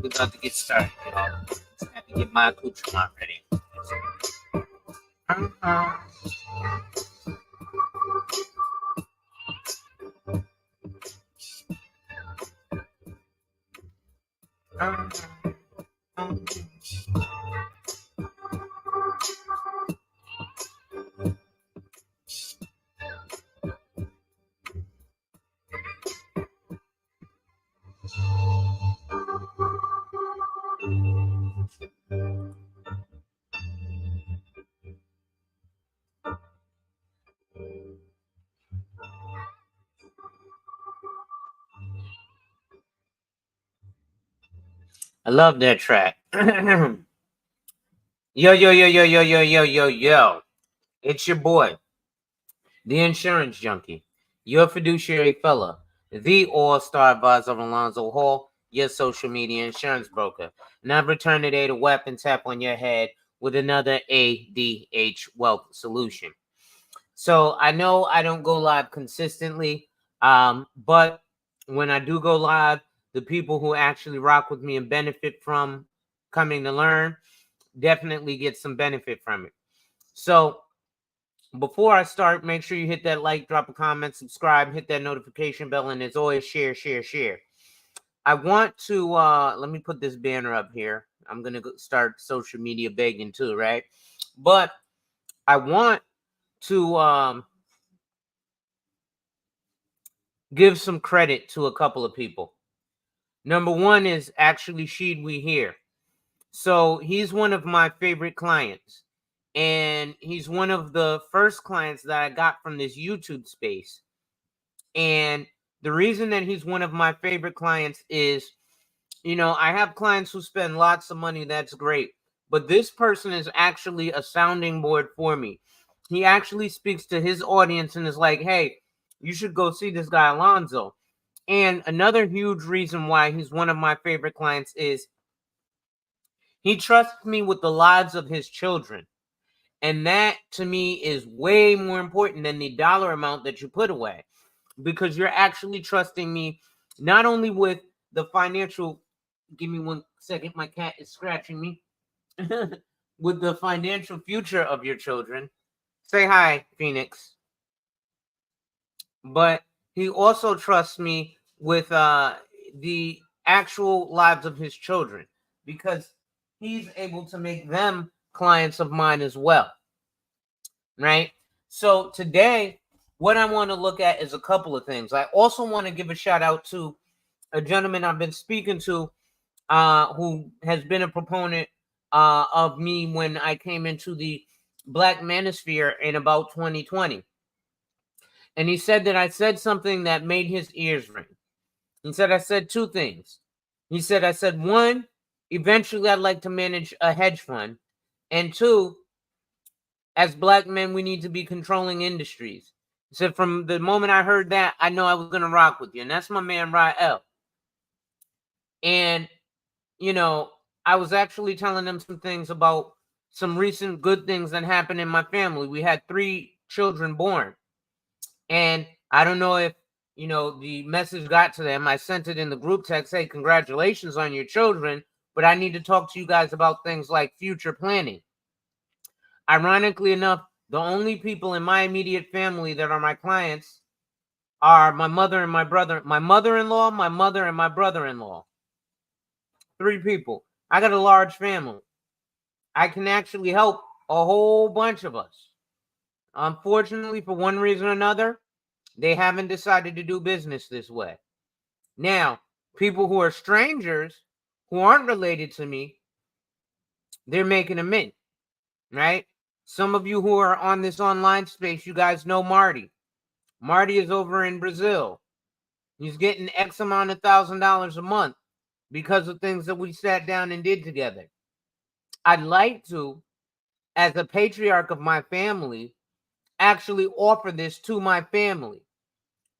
We're about to get started, y'all. I have to get my accoutrement ready. I love that track. Yo, yo, yo, yo, yo, yo, yo, yo, yo. It's your boy, the insurance junkie, your fiduciary fella, the all-star advisor of Alonzo Hall, your social media insurance broker. And I've returned today to whap and tap on your head with another ADH wealth solution. So I know I don't go live consistently, but when I do go live, the people who actually rock with me and benefit from coming to learn definitely get some benefit from it. So before I start, make sure you hit that like, drop a comment, subscribe, hit that notification bell, and as always, share, share, share. I want to, let me put this banner up here. I'm going to start social media begging too, right? But I want to give some credit to a couple of people. Number one is actually Sheed We Here. So he's one of my favorite clients. And he's one of the first clients that I got from this YouTube space. And the reason that he's one of my favorite clients is, you know, I have clients who spend lots of money. That's great. But this person is actually a sounding board for me. He actually speaks to his audience and is like, hey, you should go see this guy, Alonzo. And another huge reason why he's one of my favorite clients is he trusts me with the lives of his children. And that, to me, is way more important than the dollar amount that you put away. Because you're actually trusting me not only with the financial... Give me 1 second. My cat is scratching me. With the financial future of your children. Say hi, Phoenix. But he also trusts me with the actual lives of his children. because he's able to make them clients of mine as well, right? So today, what I want to look at is a couple of things. I also want to give a shout out to a gentleman I've been speaking to, who has been a proponent of me when I came into the Black manosphere in about 2020. And he said that I said something that made his ears ring. He said I said two things. He said I said, one, eventually I'd like to manage a hedge fund. And two, as Black men, we need to be controlling industries. He said from the moment I heard that, I know I was going to rock with you. And that's my man, Rael. And, you know, I was actually telling them some things about some recent good things that happened in my family. We had 3 children born. And I don't know if, you know, the message got to them. I sent it in the group text, hey, congratulations on your children, but I need to talk to you guys about things like future planning. Ironically enough, the only people in my immediate family that are my clients are my mother and my brother, my mother-in-law, my mother, and my brother-in-law. 3 people. I got a large family. I can actually help a whole bunch of us. Unfortunately, for one reason or another, they haven't decided to do business this way. Now, people who are strangers, who aren't related to me, they're making a mint, right? Some of you who are on this online space, you guys know Marty. Marty is over in Brazil. He's getting X amount of $1,000 a month because of things that we sat down and did together. I'd like to, as a patriarch of my family, actually offer this to my family.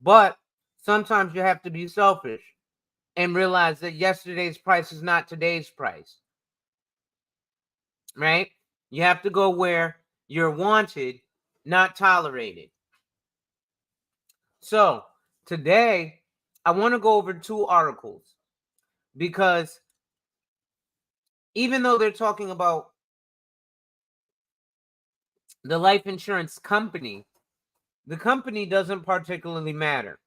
But sometimes you have to be selfish and realize that yesterday's price is not today's price, right? You have to go where you're wanted, not tolerated. So today, I want to go over 2 articles because even though they're talking about the life insurance company, the company doesn't particularly matter.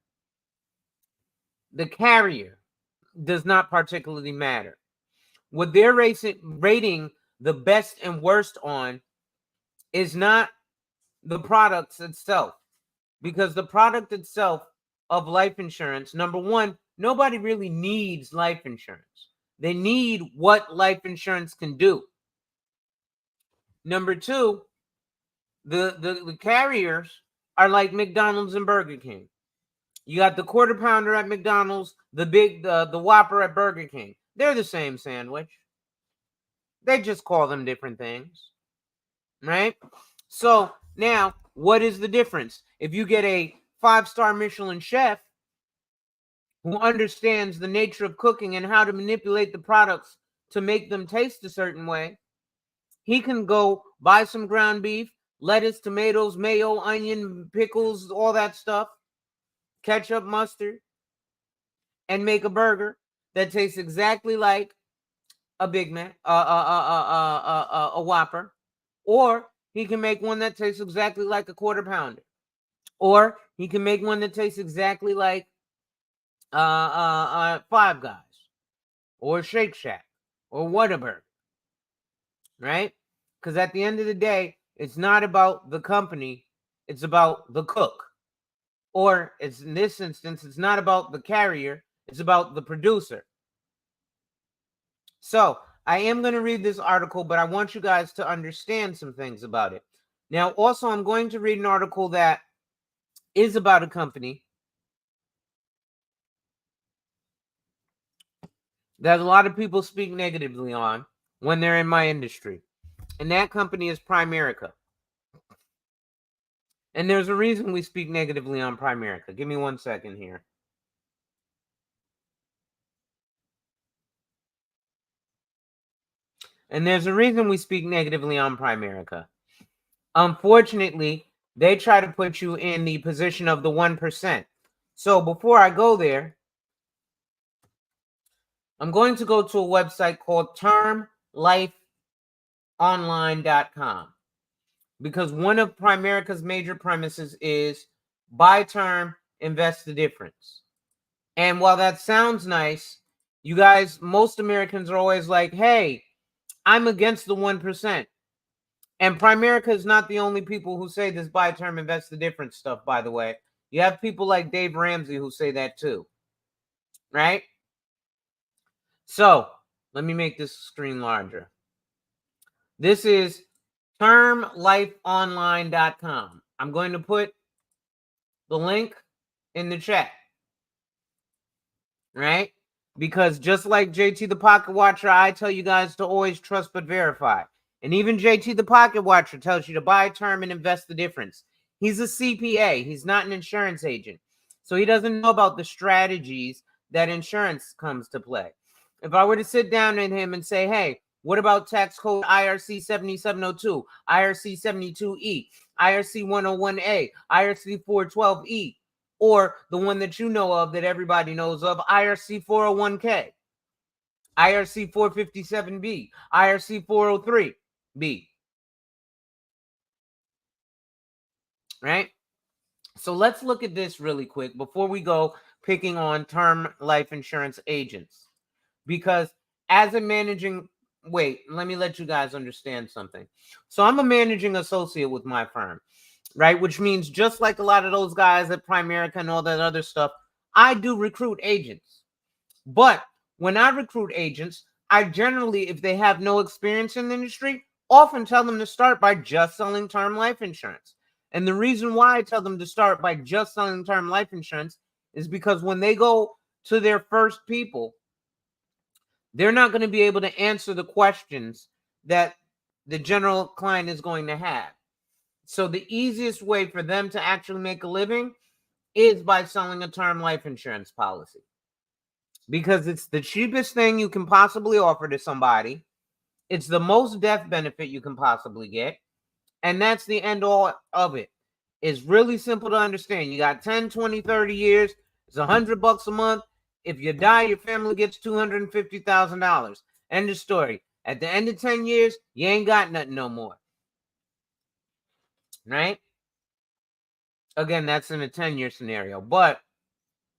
The carrier does not particularly matter. What they're rating the best and worst on is not the products itself, because the product itself of life insurance, number one, nobody really needs life insurance. They need what life insurance can do. Number two, the carriers are like McDonald's and Burger King. You got the quarter pounder at McDonald's, the Whopper at Burger King. They're the same sandwich. They just call them different things, right? So now, what is the difference? If you get a 5-star Michelin chef who understands the nature of cooking and how to manipulate the products to make them taste a certain way, he can go buy some ground beef, lettuce, tomatoes, mayo, onion, pickles, all that stuff, ketchup, mustard, and make a burger that tastes exactly like a Big Mac, a Whopper, or he can make one that tastes exactly like a quarter pounder, or he can make one that tastes exactly like Five Guys, or Shake Shack, or Whataburger, right? Because at the end of the day, it's not about the company, it's about the cook. Or it's in this instance, it's not about the carrier, it's about the producer. So I am going to read this article, but I want you guys to understand some things about it. Now, also, I'm going to read an article that is about a company that a lot of people speak negatively on when they're in my industry. And that company is Primerica. And there's a reason we speak negatively on Primerica. Give me 1 second here. And there's a reason we speak negatively on Primerica. Unfortunately, they try to put you in the position of the 1%. So before I go there, I'm going to go to a website called termlifeonline.com, because one of Primerica's major premises is buy term, invest the difference. And while that sounds nice, You guys, most Americans are always like, hey, I'm against the 1%. And Primerica is not the only people who say this buy term, invest the difference stuff, by the way. You have people like Dave Ramsey who say that too, right? So let me make this screen larger. This is termlifeonline.com. I'm going to put the link in the chat, right? Because just like JT the Pocket Watcher, I tell you guys to always trust but verify. And even JT the Pocket Watcher tells you to buy term and invest the difference. He's a CPA. He's not an insurance agent. So he doesn't know about the strategies that insurance comes to play. If I were to sit down with him and say, hey, what about tax code IRC 7702, IRC 72E, IRC 101A, IRC 412E, or the one that you know of that everybody knows of, IRC 401K, IRC 457B, IRC 403B, right? So let's look at this really quick before we go picking on term life insurance agents. Because as a managing, wait, let me let you guys understand something. So I'm a managing associate with my firm, right? Which means just like a lot of those guys at Primerica and all that other stuff, I do recruit agents. But when I recruit agents, I generally, if they have no experience in the industry, often tell them to start by just selling term life insurance. And the reason why I tell them to start by just selling term life insurance is because when they go to their first people, they're not going to be able to answer the questions that the general client is going to have. So the easiest way for them to actually make a living is by selling a term life insurance policy, because it's the cheapest thing you can possibly offer to somebody. It's the most death benefit you can possibly get. And that's the end all of it. It's really simple to understand. You got 10, 20, 30 years. It's $100 a month. If you die, your family gets $250,000. End of story. At the end of 10 years, you ain't got nothing no more. Right? Again, that's in a 10-year scenario, but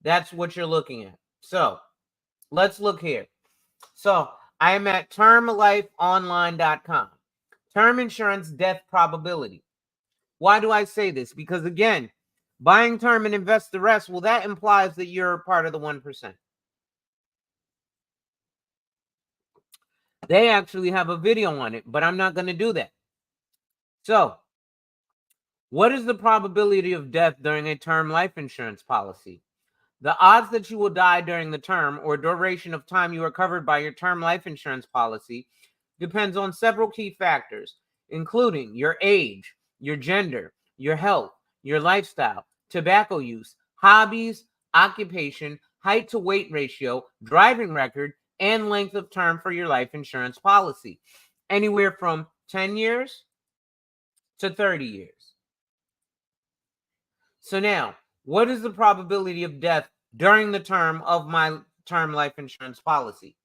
that's what you're looking at. So let's look here. So I am at termlifeonline.com. Term insurance death probability. Why do I say this? Because again, buying term and invest the rest, well, that implies that you're part of the 1%. They actually have a video on it, but I'm not going to do that. So, what is the probability of death during a term life insurance policy? The odds that you will die during the term or duration of time you are covered by your term life insurance policy depends on several key factors, including your age, your gender, your health, your lifestyle, tobacco use, hobbies, occupation, height to weight ratio, driving record, and length of term for your life insurance policy. Anywhere from 10 years to 30 years. So now, what is the probability of death during the term of my term life insurance policy?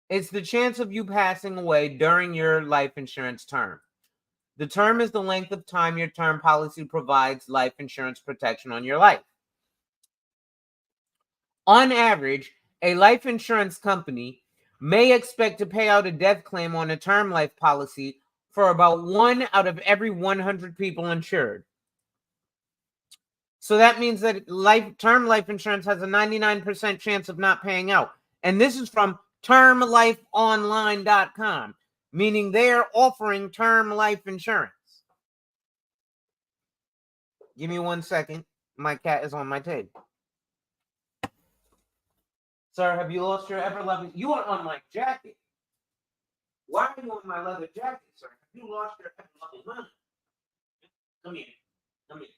It's the chance of you passing away during your life insurance term. The term is the length of time your term policy provides life insurance protection on your life. On average, a life insurance company may expect to pay out a death claim on a term life policy for about 1 out of every 100 people insured. So that means that term life insurance has a 99% chance of not paying out. And this is from termlifeonline.com, meaning they're offering term life insurance. Give me 1 second. My cat is on my table. Sir, have you lost your ever-loving... You are on my jacket. Why are you on my leather jacket, sir? Have you lost your ever-loving money? Come here. Come here.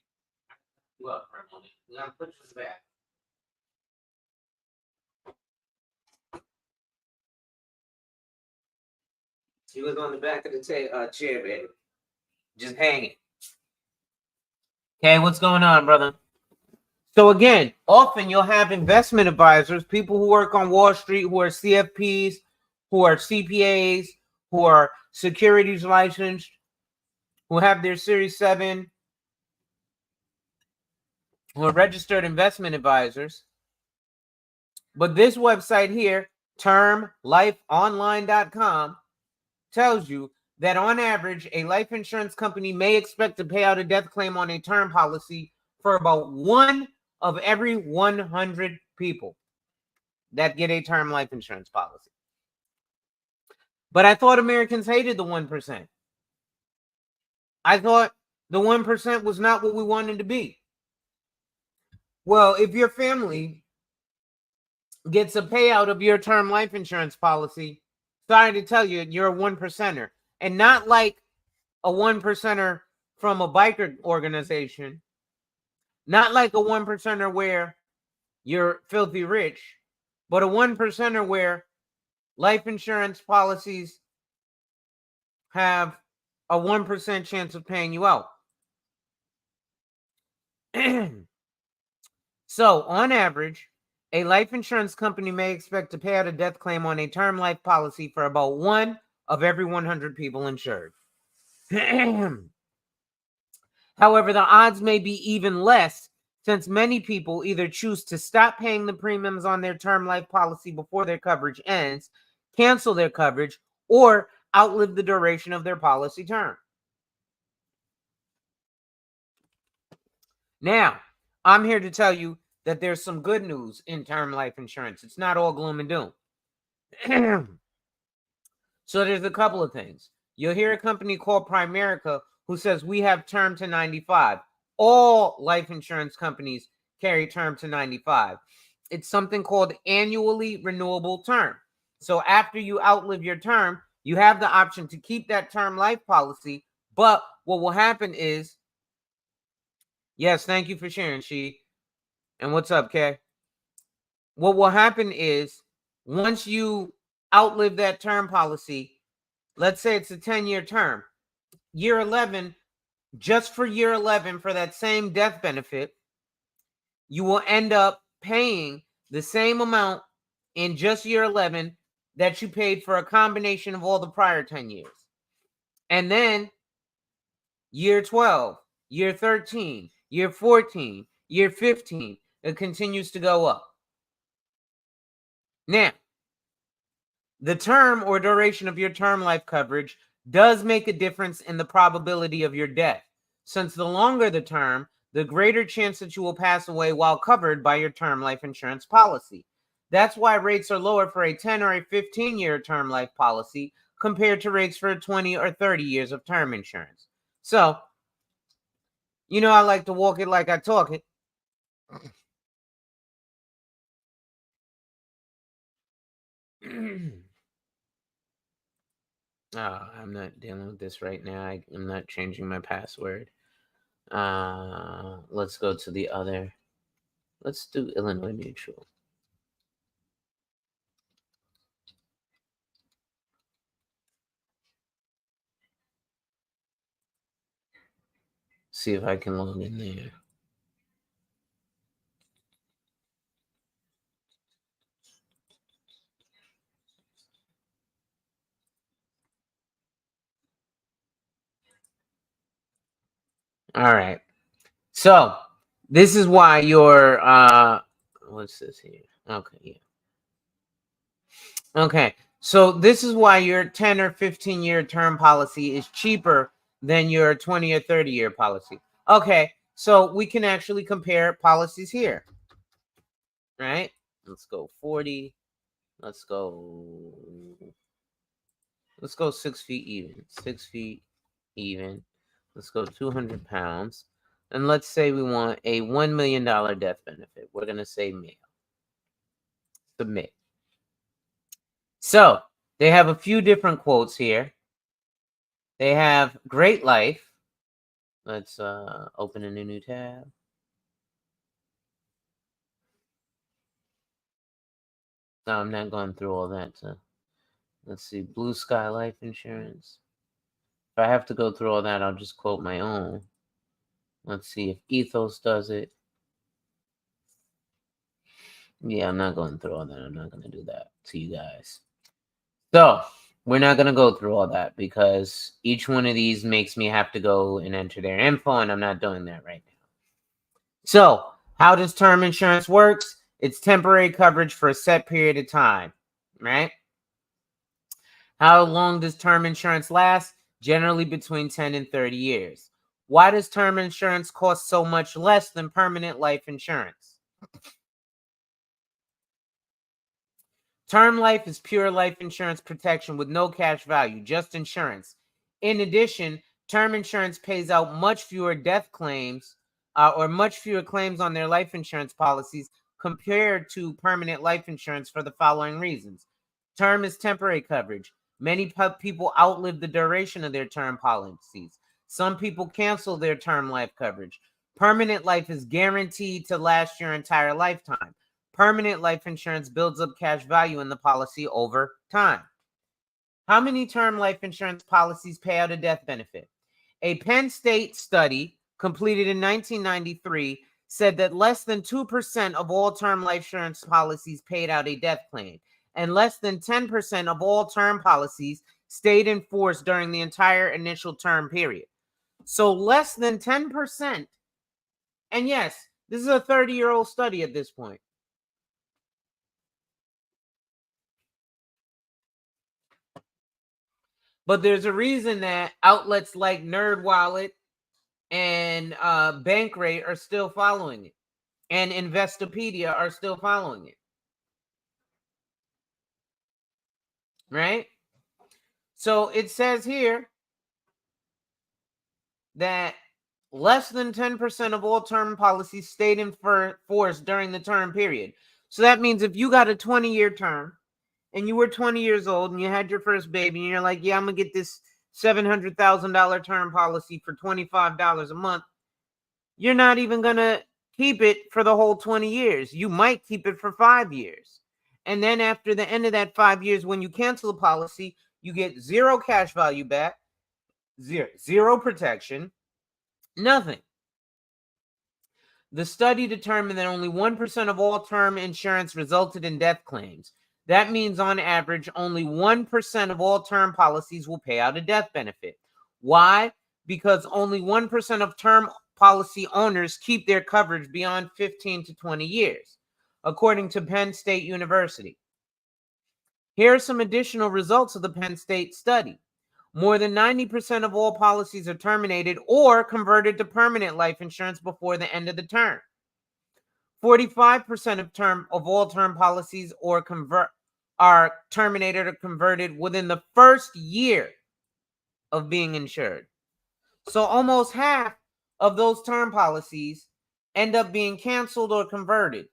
You up for a moment. I'm going to put you back. He was on the back of the chair, baby. Just hanging. Okay, what's going on, brother? So again, often you'll have investment advisors, people who work on Wall Street, who are CFPs, who are CPAs, who are securities licensed, who have their Series 7, who are registered investment advisors. But this website here, termlifeonline.com, tells you that on average, a life insurance company may expect to pay out a death claim on a term policy for about 1 of every 100 people that get a term life insurance policy. But I thought Americans hated the 1%. I thought the 1% was not what we wanted to be. Well, if your family gets a payout of your term life insurance policy, sorry to tell you, you're a 1%er. And not like a 1%er from a biker organization, not like a 1%er where you're filthy rich, but a 1%er where life insurance policies have a 1% chance of paying you out. So, on average, a life insurance company may expect to pay out a death claim on a term life policy for about 1 of every 100 people insured. However, the odds may be even less since many people either choose to stop paying the premiums on their term life policy before their coverage ends, cancel their coverage, or outlive the duration of their policy term. Now, I'm here to tell you that there's some good news in term life insurance. It's not all gloom and doom. So there's a couple of things. You'll hear a company called Primerica who says we have term to 95. All life insurance companies carry term to 95. It's something called annually renewable term. So after you outlive your term, you have the option to keep that term life policy. But what will happen is, yes, thank you for sharing, She. And what's up, Kay? What will happen is once you outlive that term policy, let's say it's a 10-year term, year 11, just for year 11 for that same death benefit, you will end up paying the same amount in just year 11 that you paid for a combination of all the prior 10 years. And then year 12, year 13, year 14, year 15, it continues to go up. Now, the term or duration of your term life coverage does make a difference in the probability of your death, since the longer the term, the greater chance that you will pass away while covered by your term life insurance policy. That's why rates are lower for a 10 or a 15-year term life policy compared to rates for 20 or 30 years of term insurance. So, you know, I like to walk it like I talk it. I'm not dealing with this right now. I'm not changing my password. Let's go to the other. Let's do Illinois Mutual. See if I can log in there. All right. So this is why your what's this here? Okay, yeah. Okay. So this is why your 10 or 15-year term policy is cheaper than your 20 or 30-year policy. Okay. So we can actually compare policies here. Right? Let's go 40. Let's go 6 feet even. 6 feet even. Let's go 200 pounds. And let's say we want a $1 million death benefit. We're going to say male. Submit. So they have a few different quotes here. They have Great Life. Let's open a new tab. No, I'm not going through all that. So let's see. Blue Sky Life Insurance. If I have to go through all that, I'll just quote my own. Let's see if Ethos does it. Yeah, I'm not going through all that. I'm not going to do that to you guys. So we're not going to go through all that because each one of these makes me have to go and enter their info, and I'm not doing that right now. So how does term insurance works? It's temporary coverage for a set period of time, right? How long does term insurance last? Generally between 10 and 30 years. Why does term insurance cost so much less than permanent life insurance? Term life is pure life insurance protection with no cash value, just insurance. In addition, term insurance pays out much fewer death claims or much fewer claims on their life insurance policies compared to permanent life insurance for the following reasons. Term is temporary coverage. Many people outlive the duration of their term policies. Some people cancel their term life coverage. Permanent life is guaranteed to last your entire lifetime. Permanent life insurance builds up cash value in the policy over time. How many term life insurance policies pay out a death benefit? A Penn State study completed in 1993 said that less than 2% of all term life insurance policies paid out a death claim, and less than 10% of all term policies stayed in force during the entire initial term period. So less than 10%. And yes, this is a 30-year-old study at this point. But there's a reason that outlets like NerdWallet and Bankrate are still following it, and Investopedia are still following it, right? So it says here that less than 10% of all term policies stayed in force during the term period. So that means if you got a 20-year term and you were 20 years old and you had your first baby and you're like, yeah, I'm going to get this $700,000 term policy for $25 a month, you're not even going to keep it for the whole 20 years. You might keep it for 5 years. And then after the end of that 5 years, when you cancel the policy, you get zero cash value back, zero protection, nothing. The study determined that only 1% of all term insurance resulted in death claims. That means on average, only 1% of all term policies will pay out a death benefit. Why? Because only 1% of term policy owners keep their coverage beyond 15 to 20 years, according to Penn State University. Here are some additional results of the Penn State study. More than 90% of all policies are terminated or converted to permanent life insurance before the end of the term. 45% of all term policies are terminated or converted within the first year of being insured. So almost half of those term policies end up being canceled or converted.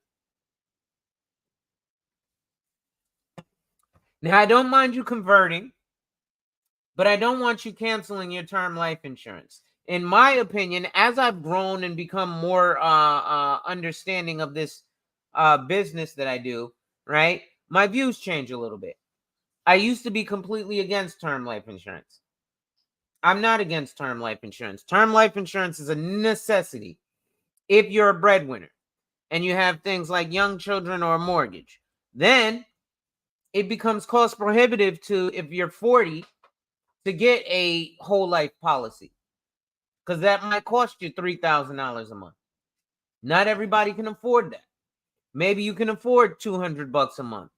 Now, I don't mind you converting, but I don't want you canceling your term life insurance. In my opinion, as I've grown and become more understanding of this business that I do, right, my views change a little bit. I used to be completely against term life insurance. I'm not against term life insurance. Term life insurance is a necessity if you're a breadwinner and you have things like young children or a mortgage. Then it becomes cost prohibitive to, if you're 40, to get a whole life policy, because that might cost you $3,000 a month. Not everybody can afford that. Maybe you can afford $200 a month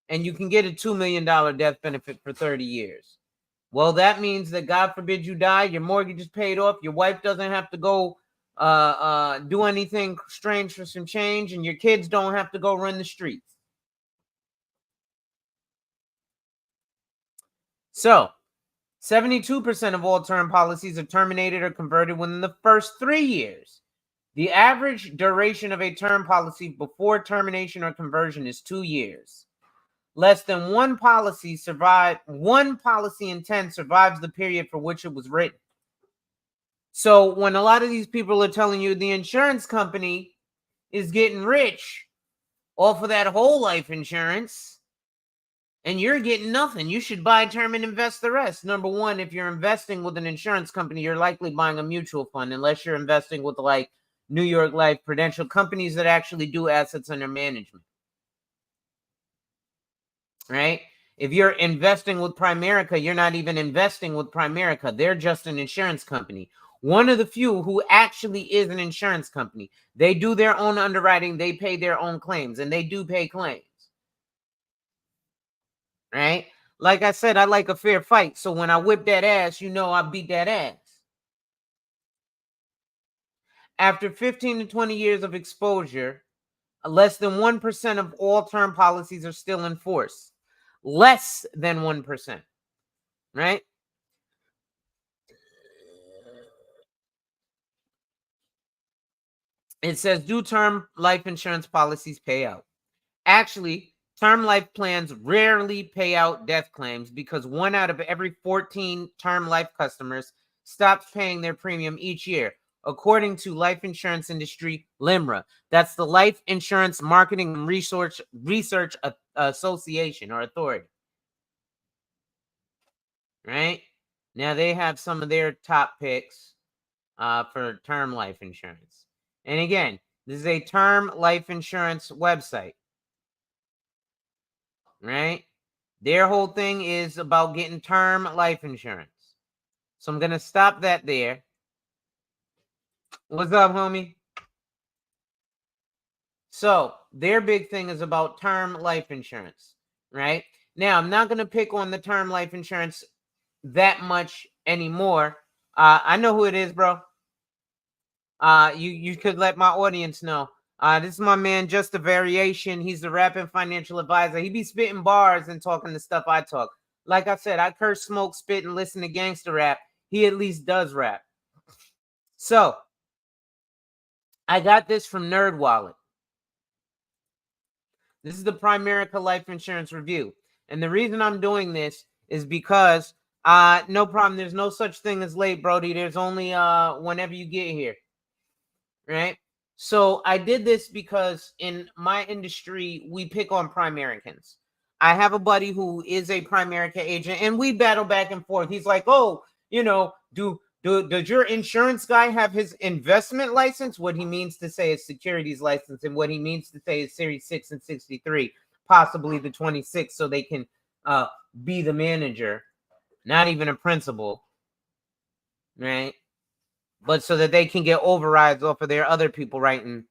and you can get a $2 million death benefit for 30 years. Well, that means that God forbid you die, your mortgage is paid off, your wife doesn't have to go do anything strange for some change, and your kids don't have to go run the streets. So 72% of all term policies are terminated or converted within the first 3 years. The average duration of a term policy before termination or conversion is 2 years. Less than one policy in 10 survives the period for which it was written. So when a lot of these people are telling you the insurance company is getting rich off of that whole life insurance and you're getting nothing, you should buy term and invest the rest. Number one, if you're investing with an insurance company, you're likely buying a mutual fund, unless you're investing with like New York Life, Prudential, companies that actually do assets under management. Right? If you're investing with Primerica, you're not even investing with Primerica. They're just an insurance company. One of the few who actually is an insurance company. They do their own underwriting. They pay their own claims, and they do pay claims. Right? Like I said, I like a fair fight. So when I whip that ass, you know I beat that ass. After 15 to 20 years of exposure, less than 1% of all term policies are still in force. Less than 1%. Right? It says, do term life insurance policies pay out? Actually, term life plans rarely pay out death claims because 1 out of every 14 term life customers stops paying their premium each year, according to Life Insurance Industry LIMRA. That's the Life Insurance Marketing and Research Association or Authority. Right? Now they have some of their top picks for term life insurance. And again, this is a term life insurance website. Right? Their whole thing is about getting term life insurance. So I'm going to stop that there. What's up, homie? So their big thing is about term life insurance, right? Now, I'm not going to pick on the term life insurance that much anymore. I know who it is, bro. You could let my audience know. This is my man, Just a Variation. He's the rapping financial advisor. He be spitting bars and talking the stuff I talk. Like I said, I curse, smoke, spit, and listen to gangster rap. He at least does rap. So I got this from NerdWallet. This is the Primerica Life Insurance Review. And the reason I'm doing this is because no problem. There's no such thing as late, Brody. There's only whenever you get here. Right? So I did this because in my industry, we pick on Primericans. I have a buddy who is a Primerica agent, and we battle back and forth. He's like, oh, does your insurance guy have his investment license? What he means to say is securities license, and what he means to say is Series 6 and 63, possibly the 26, so they can be the manager, not even a principal, right? But so that they can get overrides off of their other people writing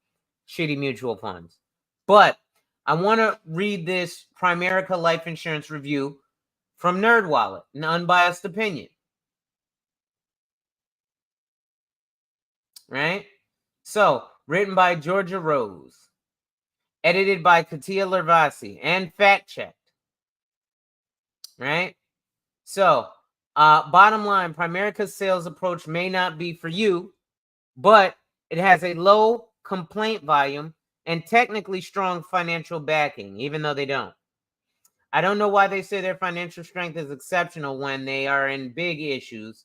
shitty mutual funds. But I want to read this Primerica Life Insurance Review from NerdWallet, an unbiased opinion. Right? So, written by Georgia Rose, edited by Katia Lervasi, and fact-checked. Right? So, bottom line, Primerica's sales approach may not be for you, but it has a low complaint volume and technically strong financial backing, even though they don't. I don't know why they say their financial strength is exceptional when they are in big issues.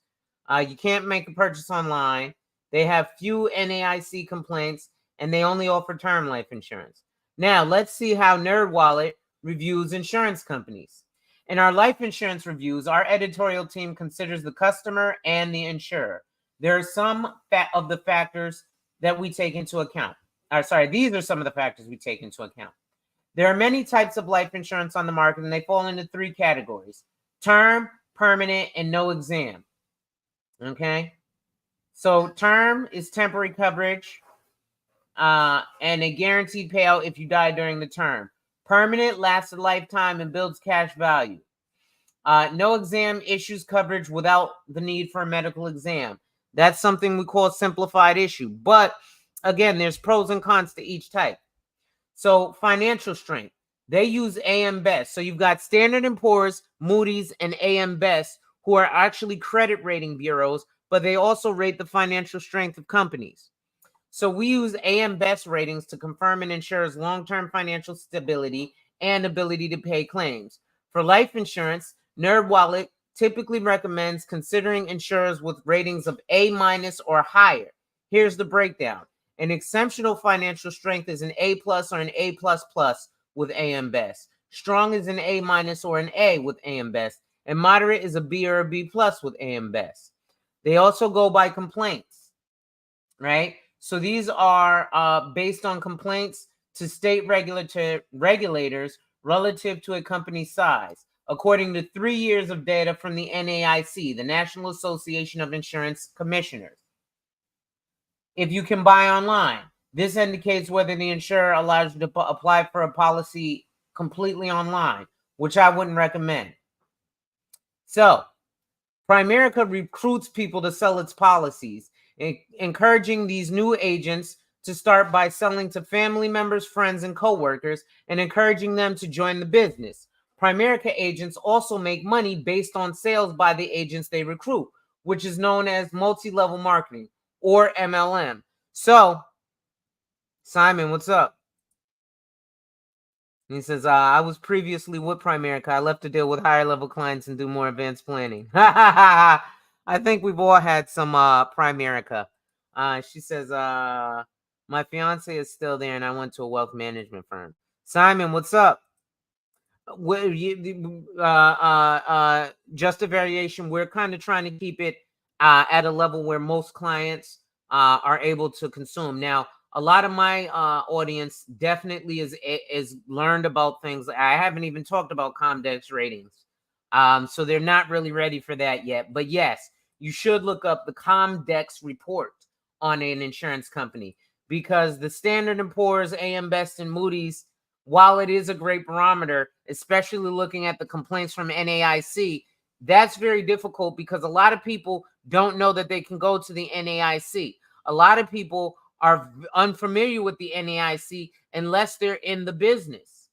You can't make a purchase online. They have few NAIC complaints, and they only offer term life insurance. Now, let's see how NerdWallet reviews insurance companies. In our life insurance reviews, our editorial team considers the customer and the insurer. There are some of the factors that we take into account. These are some of the factors we take into account. There are many types of life insurance on the market, and they fall into 3 categories: term, permanent, and no exam. Okay? So term is temporary coverage and a guaranteed payout if you die during the term. Permanent lasts a lifetime and builds cash value. No exam issues coverage without the need for a medical exam. That's something we call simplified issue. But again, there's pros and cons to each type. So financial strength, they use AM Best. So you've got Standard & Poor's, Moody's, and AM Best, who are actually credit rating bureaus, but they also rate the financial strength of companies. So we use AM Best ratings to confirm an insurer's long-term financial stability and ability to pay claims. For life insurance, NerdWallet typically recommends considering insurers with ratings of A- or higher. Here's the breakdown. An exceptional financial strength is an A+ or an A++ with AM Best. Strong is an A- or an A with AM Best. And moderate is a B or a B+ with AM Best. They also go by complaints, right? So these are based on complaints to state regulators relative to a company's size, according to 3 years of data from the NAIC, the National Association of Insurance Commissioners. if you can buy online. This indicates whether the insurer allows you to apply for a policy completely online, which I wouldn't recommend. So, Primerica recruits people to sell its policies, encouraging these new agents to start by selling to family members, friends, and coworkers, and encouraging them to join the business. Primerica agents also make money based on sales by the agents they recruit, which is known as multi-level marketing, or MLM. So, Simon, what's up? He says, I was previously with Primerica. I left to deal with higher level clients and do more advanced planning. I think we've all had some Primerica. She says, my fiance is still there and I went to a wealth management firm. Simon, what's up? Just a variation. We're kind of trying to keep it at a level where most clients are able to consume. Now, a lot of my audience definitely is learned about things. I haven't even talked about Comdex ratings, so they're not really ready for that yet. But yes, you should look up the Comdex report on an insurance company, because the Standard & Poor's, AM Best, and Moody's, while it is a great barometer, especially looking at the complaints from NAIC, that's very difficult because a lot of people don't know that they can go to the NAIC. A lot of people are unfamiliar with the NAIC unless they're in the business,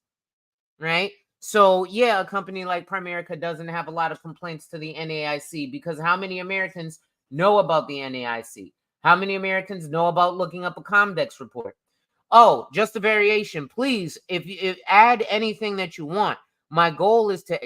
right? So yeah, a company like Primerica doesn't have a lot of complaints to the NAIC, because how many Americans know about the NAIC? How many Americans know about looking up a Comdex report? Oh, just a variation. Please, if add anything that you want. My goal is to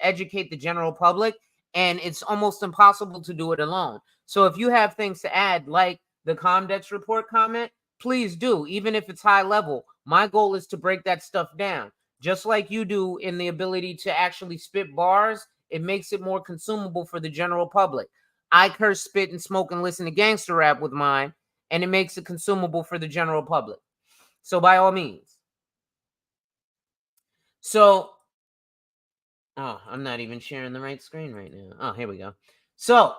educate the general public, and it's almost impossible to do it alone. So if you have things to add, like the Comdex report comment, please do, even if it's high level. My goal is to break that stuff down. Just like you do in the ability to actually spit bars, it makes it more consumable for the general public. I curse, spit, and smoke and listen to gangster rap with mine, and it makes it consumable for the general public. So by all means. So, I'm not even sharing the right screen right now. Oh, here we go. So,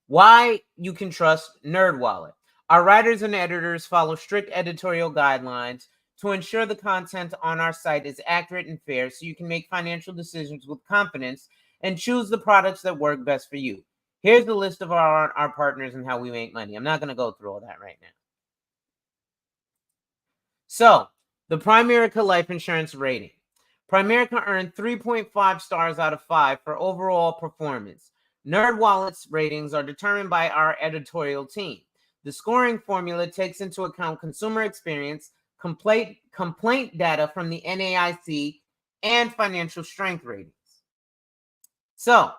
why you can trust NerdWallet. Our writers and editors follow strict editorial guidelines to ensure the content on our site is accurate and fair, so you can make financial decisions with confidence and choose the products that work best for you. Here's the list of our partners and how we make money. I'm not going to go through all that right now. So, the Primerica Life Insurance Rating. Primerica earned 3.5 stars out of 5 for overall performance. NerdWallet's ratings are determined by our editorial team. The scoring formula takes into account consumer experience, complaint data from the NAIC, and financial strength ratings. So,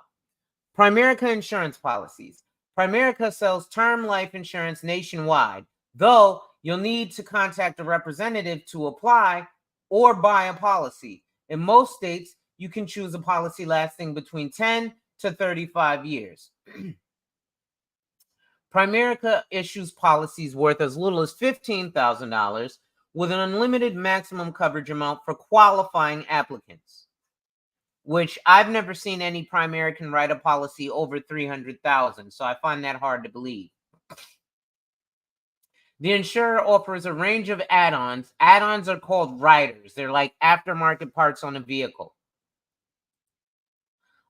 Primerica insurance policies. Primerica sells term life insurance nationwide, though you'll need to contact a representative to apply or buy a policy. In most states, you can choose a policy lasting between 10 to 35 years. Primerica issues policies worth as little as $15,000 with an unlimited maximum coverage amount for qualifying applicants, which I've never seen any Primerican write a policy over $300,000, so I find that hard to believe. The insurer offers a range of add-ons. Add-ons are called riders. They're like aftermarket parts on a vehicle.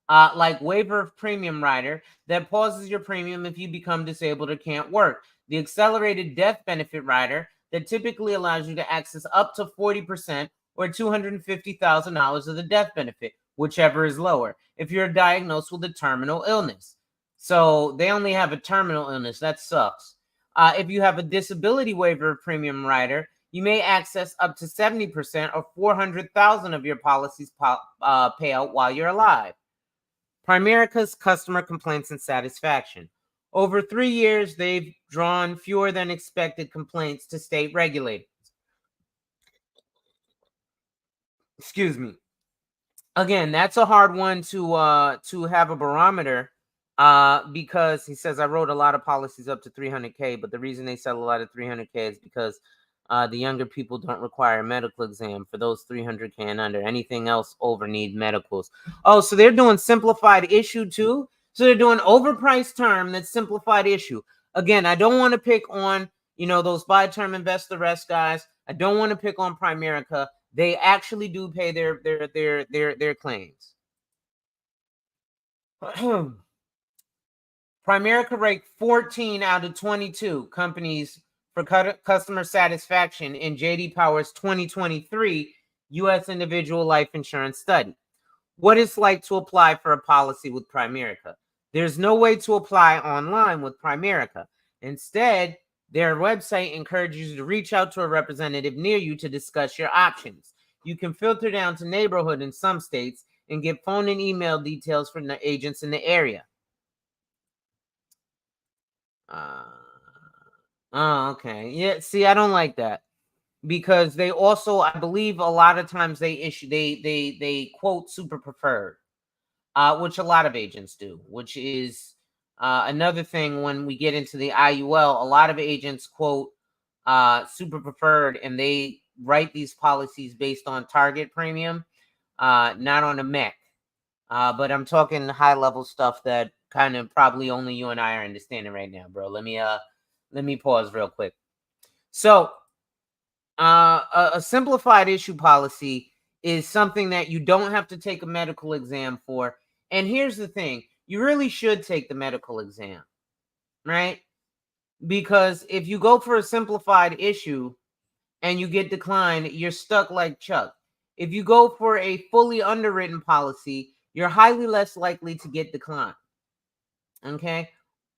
Like waiver of premium rider that pauses your premium if you become disabled or can't work. The accelerated death benefit rider that typically allows you to access up to 40% or $250,000 of the death benefit, whichever is lower, if you're diagnosed with a terminal illness. So they only have a terminal illness. That sucks. If you have a disability waiver of premium rider, you may access up to 70% or $400,000 of your policy's payout while you're alive. Primerica's customer complaints and satisfaction. Over 3 years, they've drawn fewer than expected complaints to state regulators. Excuse me. Again, that's a hard one to have a barometer, because he says I wrote a lot of policies up to 300K, but the reason they sell a lot of 300K is because the younger people don't require a medical exam for those 300K and under. Anything else over need medicals. Oh, so they're doing simplified issue too? So they're doing overpriced term that's simplified issue. Again, I don't want to pick on, those buy term invest the rest guys. I don't want to pick on Primerica. They actually do pay their claims. Primerica ranked 14 out of 22 companies for customer satisfaction in J.D. Power's 2023 U.S. individual life insurance study. What it's like to apply for a policy with Primerica. There's no way to apply online with Primerica. Instead, their website encourages you to reach out to a representative near you to discuss your options. You can filter down to neighborhood in some states and get phone and email details from the agents in the area. Okay. Yeah, see, I don't like that. Because they also, I believe, a lot of times they quote super preferred, which a lot of agents do, which is another thing. When we get into the IUL, a lot of agents quote super preferred, and they write these policies based on target premium, not on a MEC. But I'm talking high level stuff that kind of probably only you and I are understanding right now, bro. Let me pause real quick. So a simplified issue policy is something that you don't have to take a medical exam for. And here's the thing, you really should take the medical exam, right? Because if you go for a simplified issue and you get declined, you're stuck like Chuck. If you go for a fully underwritten policy, you're highly less likely to get declined. Okay?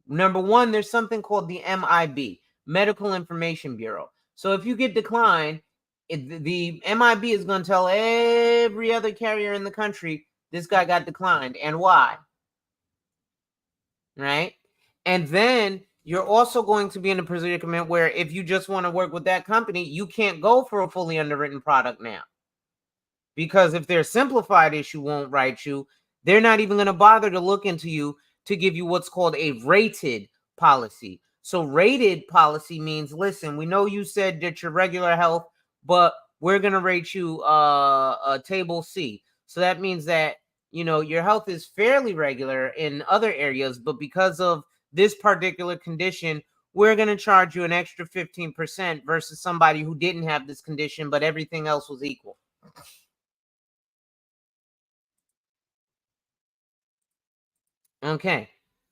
Number one, there's something called the MIB, Medical Information Bureau. So if you get declined, the MIB is going to tell every other carrier in the country this guy got declined and why. Right? And then you're also going to be in a predicament where if you just want to work with that company, you can't go for a fully underwritten product now. Because if their simplified issue won't write you, they're not even going to bother to look into you to give you what's called a rated policy. So rated policy means, listen, we know you said that your regular health, but we're going to rate you a table C. So that means that, your health is fairly regular in other areas, but because of this particular condition, we're going to charge you an extra 15% versus somebody who didn't have this condition, but everything else was equal. Okay,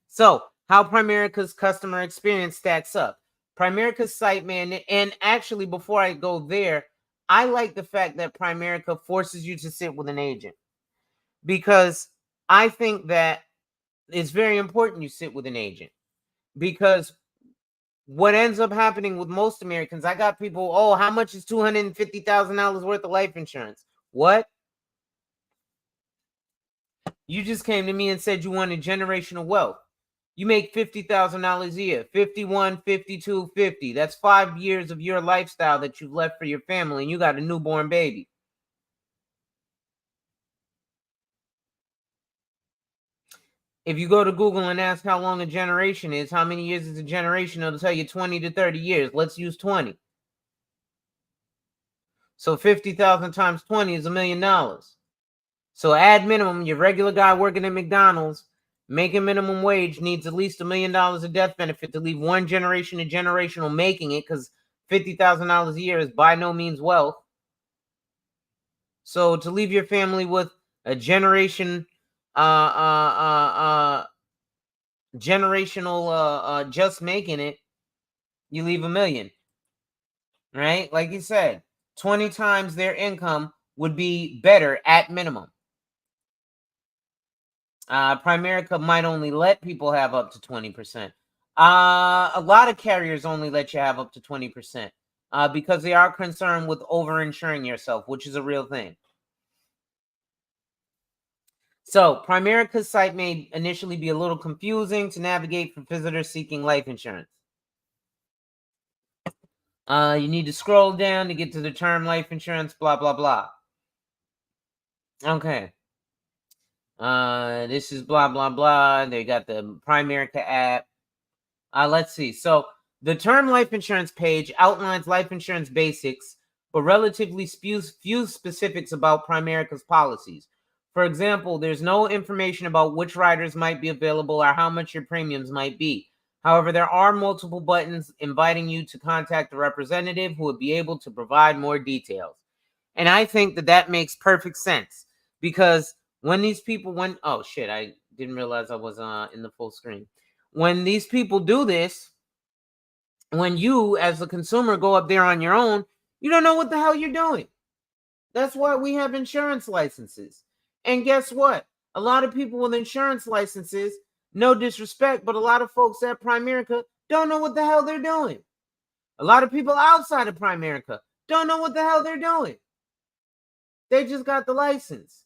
so how Primerica's customer experience stacks up. Primerica's site, man, and actually before I go there, I like the fact that Primerica forces you to sit with an agent, because I think that it's very important you sit with an agent, because what ends up happening with most Americans, I got people, oh, how much is $250,000 worth of life insurance? What? You just came to me and said you wanted generational wealth. You make $50,000 a year, 51, 52, 50. That's 5 years of your lifestyle that you've left for your family, and you got a newborn baby. If you go to Google and ask how long a generation is, how many years is a generation, it'll tell you 20 to 30 years. Let's use 20. So 50,000 times 20 is $1 million. So add minimum, your regular guy working at McDonald's, making minimum wage, needs at least $1 million of death benefit to leave one generation to generational making it, because $50,000 a year is by no means wealth. So to leave your family with a generation, generational, just making it, you leave $1 million, right? Like you said, 20 times their income would be better at minimum. Primerica might only let people have up to 20%. A lot of carriers only let you have up to 20%, because they are concerned with over-insuring yourself, which is a real thing. So Primerica's site may initially be a little confusing to navigate for visitors seeking life insurance. You need to scroll down to get to the term life insurance, blah, blah, blah. Okay. This is blah, blah, blah. They got the Primerica app. Let's see. So the term life insurance page outlines life insurance basics, but relatively few specifics about Primerica's policies. For example, there's no information about which riders might be available or how much your premiums might be. However, there are multiple buttons inviting you to contact a representative who would be able to provide more details. And I think that that makes perfect sense, because when these people, oh shit, I didn't realize I was in the full screen. When these people do this, when you as a consumer go up there on your own, you don't know what the hell you're doing. That's why we have insurance licenses. And guess what? A lot of people with insurance licenses, no disrespect, but a lot of folks at Primerica don't know what the hell they're doing. A lot of people outside of Primerica don't know what the hell they're doing. They just got the license,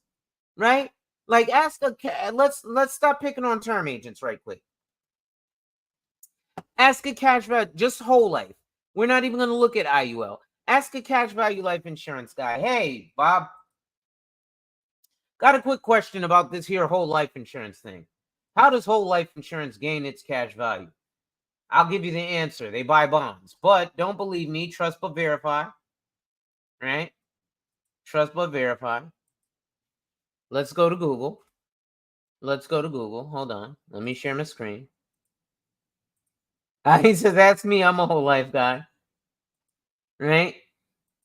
right? Like, let's stop picking on term agents right quick. Ask a cash value, just whole life. We're not even going to look at IUL. Ask a cash value life insurance guy. Hey, Bob, got a quick question about this here whole life insurance thing. How does whole life insurance gain its cash value? I'll give you the answer. They buy bonds. But don't believe me. Trust but verify. Right? Trust but verify. Let's go to Google. Hold on. Let me share my screen. He says, that's me. I'm a whole life guy. Right?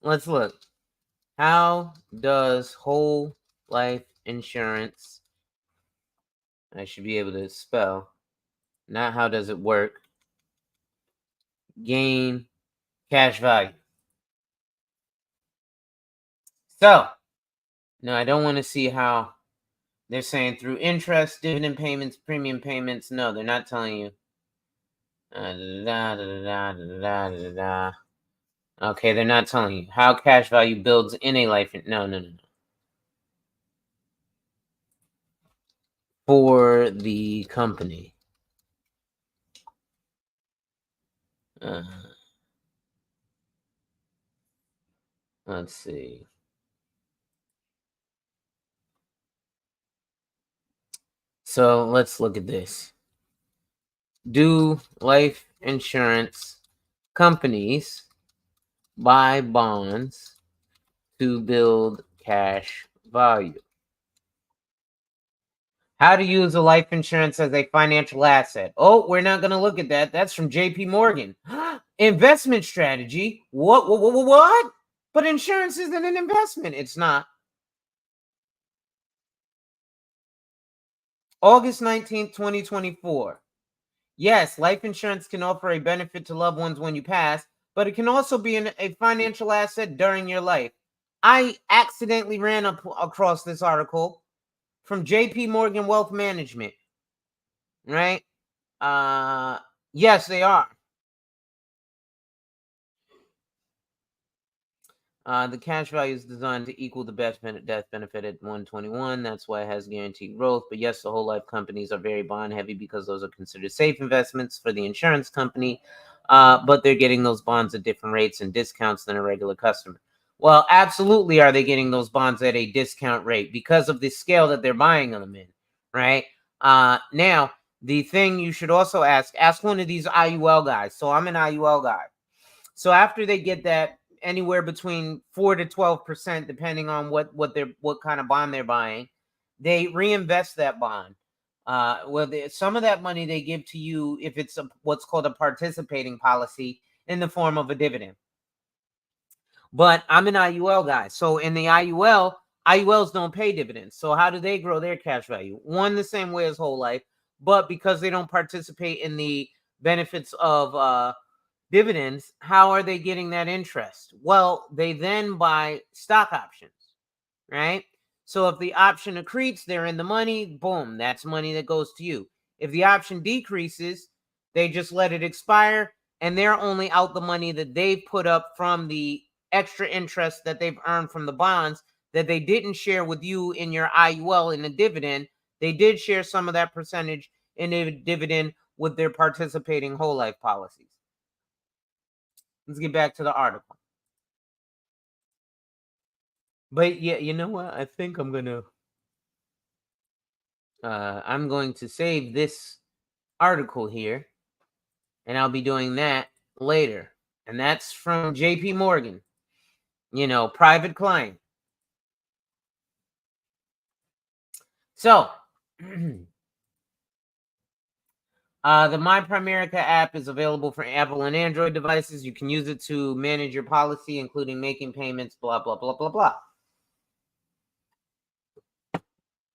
Let's look. How does whole life insurance, I should be able to spell, not how does it work, gain cash value? So, no, I don't want to see how they're saying through interest, dividend payments, premium payments. No, they're not telling you. Okay, they're not telling you how cash value builds in a life. No. For the company. Let's see. So let's look at this. Do life insurance companies buy bonds to build cash value? How to use a life insurance as a financial asset? Oh, we're not going to look at that. That's from JP Morgan. Investment strategy? What? But insurance isn't an investment. It's not. August 19th, 2024. Yes, life insurance can offer a benefit to loved ones when you pass, but it can also be a financial asset during your life. I accidentally ran across this article from JP Morgan Wealth Management, right? Yes, they are. The cash value is designed to equal the death benefit at 121. That's why it has guaranteed growth. But yes, the whole life companies are very bond heavy because those are considered safe investments for the insurance company. But they're getting those bonds at different rates and discounts than a regular customer. Well, absolutely are they getting those bonds at a discount rate because of the scale that they're buying them in, right? Now, the thing you should also ask one of these IUL guys. So I'm an IUL guy. So after they get that, anywhere between 4 to 12%, depending on what kind of bond they're buying, they reinvest that bond. Some of that money they give to you if it's what's called a participating policy in the form of a dividend. But I'm an IUL guy, so in the IULs don't pay dividends. So how do they grow their cash value? One, the same way as whole life, but because they don't participate in the benefits of dividends, how are they getting that interest? Well, they then buy stock options, right? So if the option accretes, they're in the money, boom, that's money that goes to you. If the option decreases, they just let it expire, and they're only out the money that they've put up from the extra interest that they've earned from the bonds that they didn't share with you in your IUL in the dividend. They did share some of that percentage in the dividend with their participating whole life policies. Let's get back to the article. But yeah, you know what? I think I'm going to save this article here, and I'll be doing that later. And that's from JP Morgan, private client. So The My Primerica app is available for Apple and Android devices. You can use it to manage your policy, including making payments, blah, blah, blah, blah,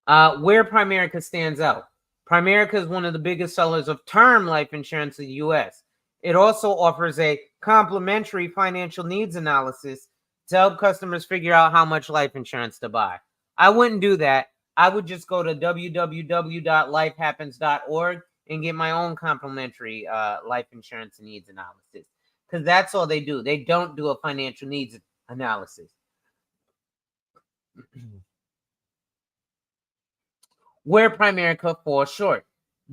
blah. Where Primerica stands out. Primerica is one of the biggest sellers of term life insurance in the U.S. It also offers a complimentary financial needs analysis to help customers figure out how much life insurance to buy. I wouldn't do that. I would just go to www.lifehappens.org and get my own complimentary life insurance needs analysis, because that's all they do. They don't do a financial needs analysis. Where Primerica falls short.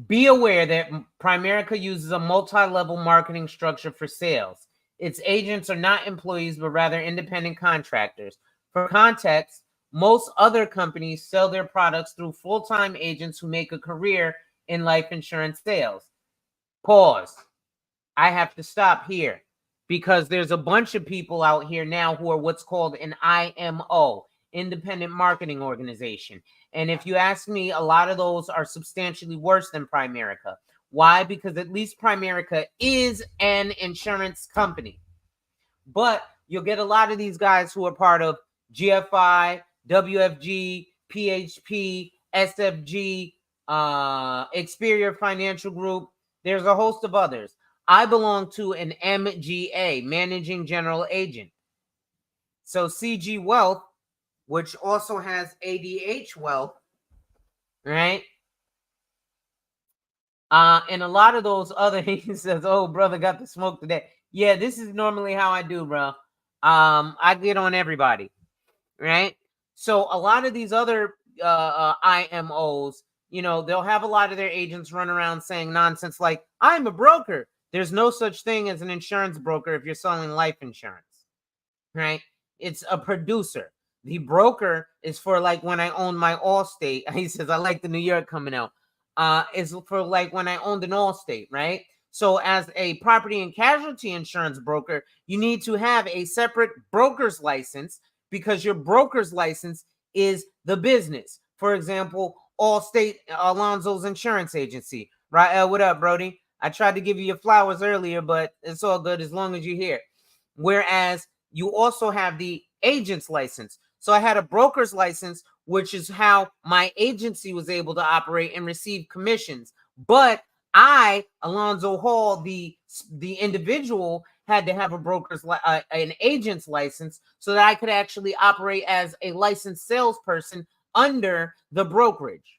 Be aware that Primerica uses a multi-level marketing structure for sales. Its agents are not employees, but rather independent contractors. For context, most other companies sell their products through full-time agents who make a career in life insurance sales. Pause. I have to stop here because there's a bunch of people out here now who are what's called an IMO, independent marketing organization. And if you ask me, a lot of those are substantially worse than Primerica. Why? Because at least Primerica is an insurance company. But you'll get a lot of these guys who are part of GFI, WFG, PHP, SFG, Experior Financial Group. There's a host of others. I belong to an MGA, Managing General Agent. So CG Wealth, which also has ADH Wealth, right? And a lot of those other, he says, oh, brother got the smoke today. Yeah, this is normally how I do, bro. I get on everybody, right? So a lot of these other IMOs, they'll have a lot of their agents run around saying nonsense like, I'm a broker. There's no such thing as an insurance broker if you're selling life insurance, right? It's a producer. The broker is for like when I own my Allstate. He says, I like the New York coming out. Is for like when I owned an Allstate, right? So as a property and casualty insurance broker, you need to have a separate broker's license because your broker's license is the business. For example, Allstate Alonzo's Insurance Agency, right? What up, Brody? I tried to give you your flowers earlier, but it's all good as long as you're here. Whereas you also have the agent's license. So I had a broker's license, which is how my agency was able to operate and receive commissions. But I, Alonzo Hall, the individual, had to have a broker's an agent's license so that I could actually operate as a licensed salesperson under the brokerage.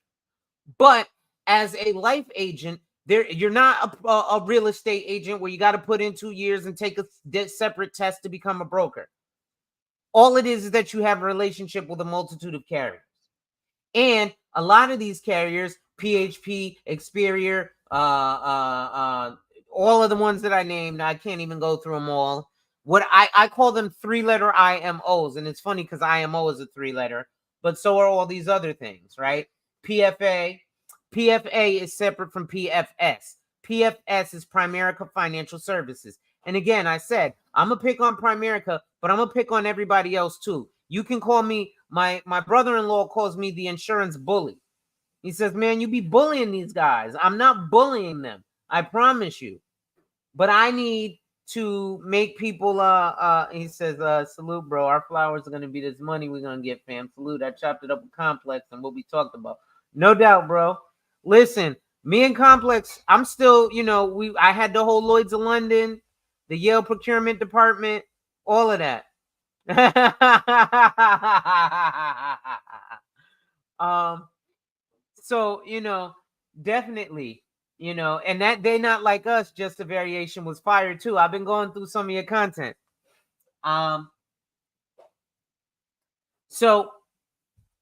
But as a life agent, you're not a real estate agent where you got to put in 2 years and take a separate test to become a broker. All it is that you have a relationship with a multitude of carriers. And a lot of these carriers, PHP, Experior, all of the ones that I named, I can't even go through them all. What I call them 3-letter IMOs. And it's funny because IMO is a 3-letter, but so are all these other things, right? PFA is separate from PFS. PFS is Primerica Financial Services. And again, I said, I'm going to pick on Primerica, but I'm going to pick on everybody else too. You can call me, my brother-in-law calls me the insurance bully. He says, man, you be bullying these guys. I'm not bullying them. I promise you. But I need to make people, he says, salute, bro. Our flowers are going to be this money we're going to get, fam. Salute. I chopped it up with Complex and what we talked about. No doubt, bro. Listen, me and Complex, I'm still, I had the whole Lloyd's of London, the Yale procurement department, all of that. So, definitely, and that They Not Like Us, just a variation, was fire too. I've been going through some of your content. So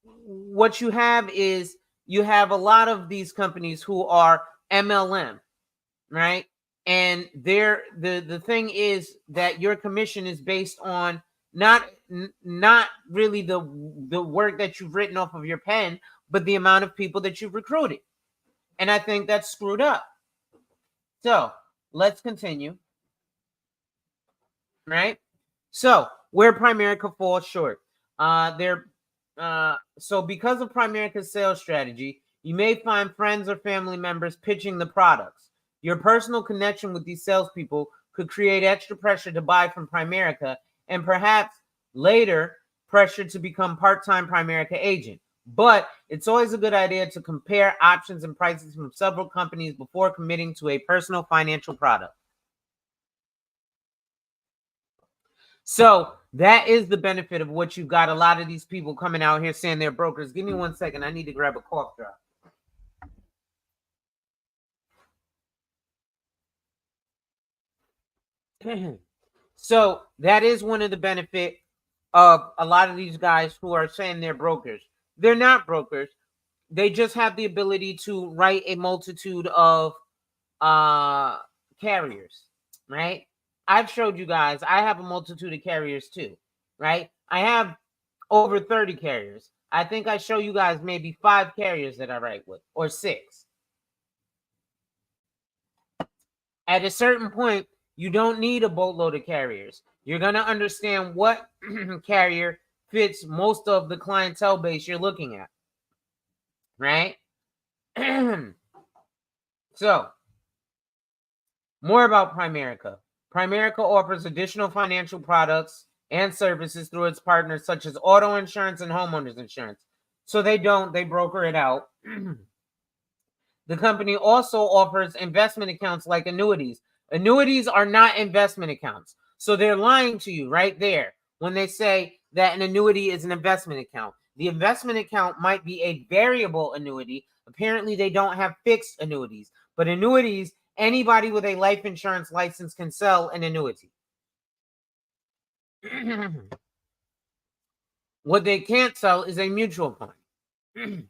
what you have is you have a lot of these companies who are MLM, right? And the thing is that your commission is based on not really the work that you've written off of your pen, but the amount of people that you've recruited. And I think that's screwed up. So let's continue. Right? So where Primerica falls short. So because of Primerica's sales strategy, you may find friends or family members pitching the products. Your personal connection with these salespeople could create extra pressure to buy from Primerica and perhaps later pressure to become part-time Primerica agent. But it's always a good idea to compare options and prices from several companies before committing to a personal financial product. So that is the benefit of what you've got. A lot of these people coming out here saying they're brokers. Give me 1 second. I need to grab a cough drop. So that is one of the benefit of a lot of these guys who are saying they're brokers. They're not brokers. They just have the ability to write a multitude of carriers, right? I've showed you guys I have a multitude of carriers too, right? I have over 30 carriers. I think I show you guys maybe 5 carriers that I write with, or 6. At a certain point, you don't need a boatload of carriers. You're going to understand what carrier fits most of the clientele base you're looking at, right? So, more about Primerica. Primerica offers additional financial products and services through its partners such as auto insurance and homeowners insurance. So they broker it out. The company also offers investment accounts like annuities. Annuities are not investment accounts. So they're lying to you right there when they say that an annuity is an investment account. The investment account might be a variable annuity. Apparently, they don't have fixed annuities. But annuities, anybody with a life insurance license can sell an annuity. What they can't sell is a mutual fund.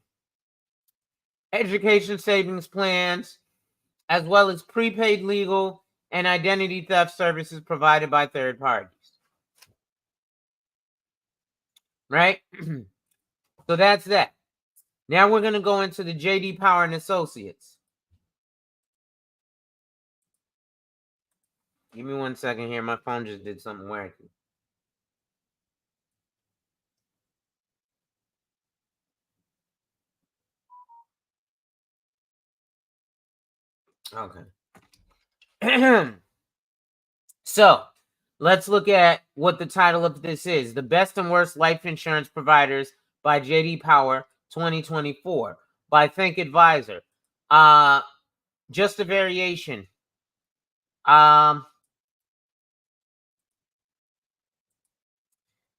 Education savings plans, as well as prepaid legal and identity theft services provided by third parties. Right? So that's that. Now we're going to go into the J.D. Power and Associates. Give me 1 second here. My phone just did something wacky. Okay. So let's look at what the title of this is. The Best and Worst Life Insurance Providers by J.D. Power 2024 by Think Advisor. Just a variation.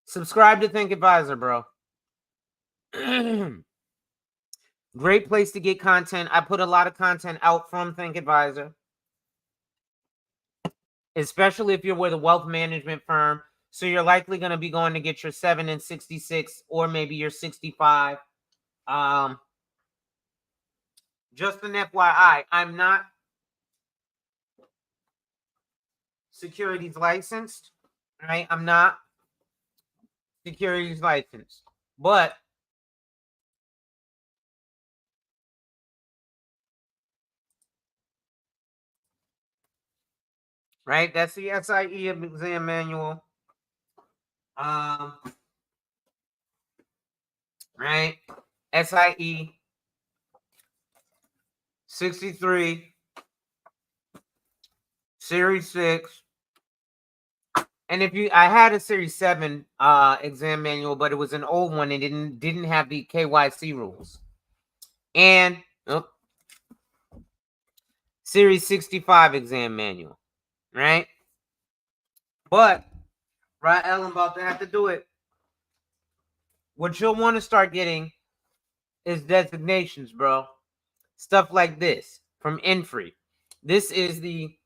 Subscribe to Think Advisor, bro. Great place to get content. I put a lot of content out from Think Advisor, especially if you're with a wealth management firm. So you're likely going to be going to get your 7 and 66 or maybe your 65. Just an FYI, I'm not securities licensed, right? I'm not securities licensed, but right, that's the SIE exam manual. Right, SIE 63 Series 6. And if I had a Series 7 exam manual, but it was an old one and didn't have the KYC rules. And Series 65 exam manual, right? But right, I'm about to have to do it. What you'll want to start getting is designations, bro. Stuff like this from Infree. This is the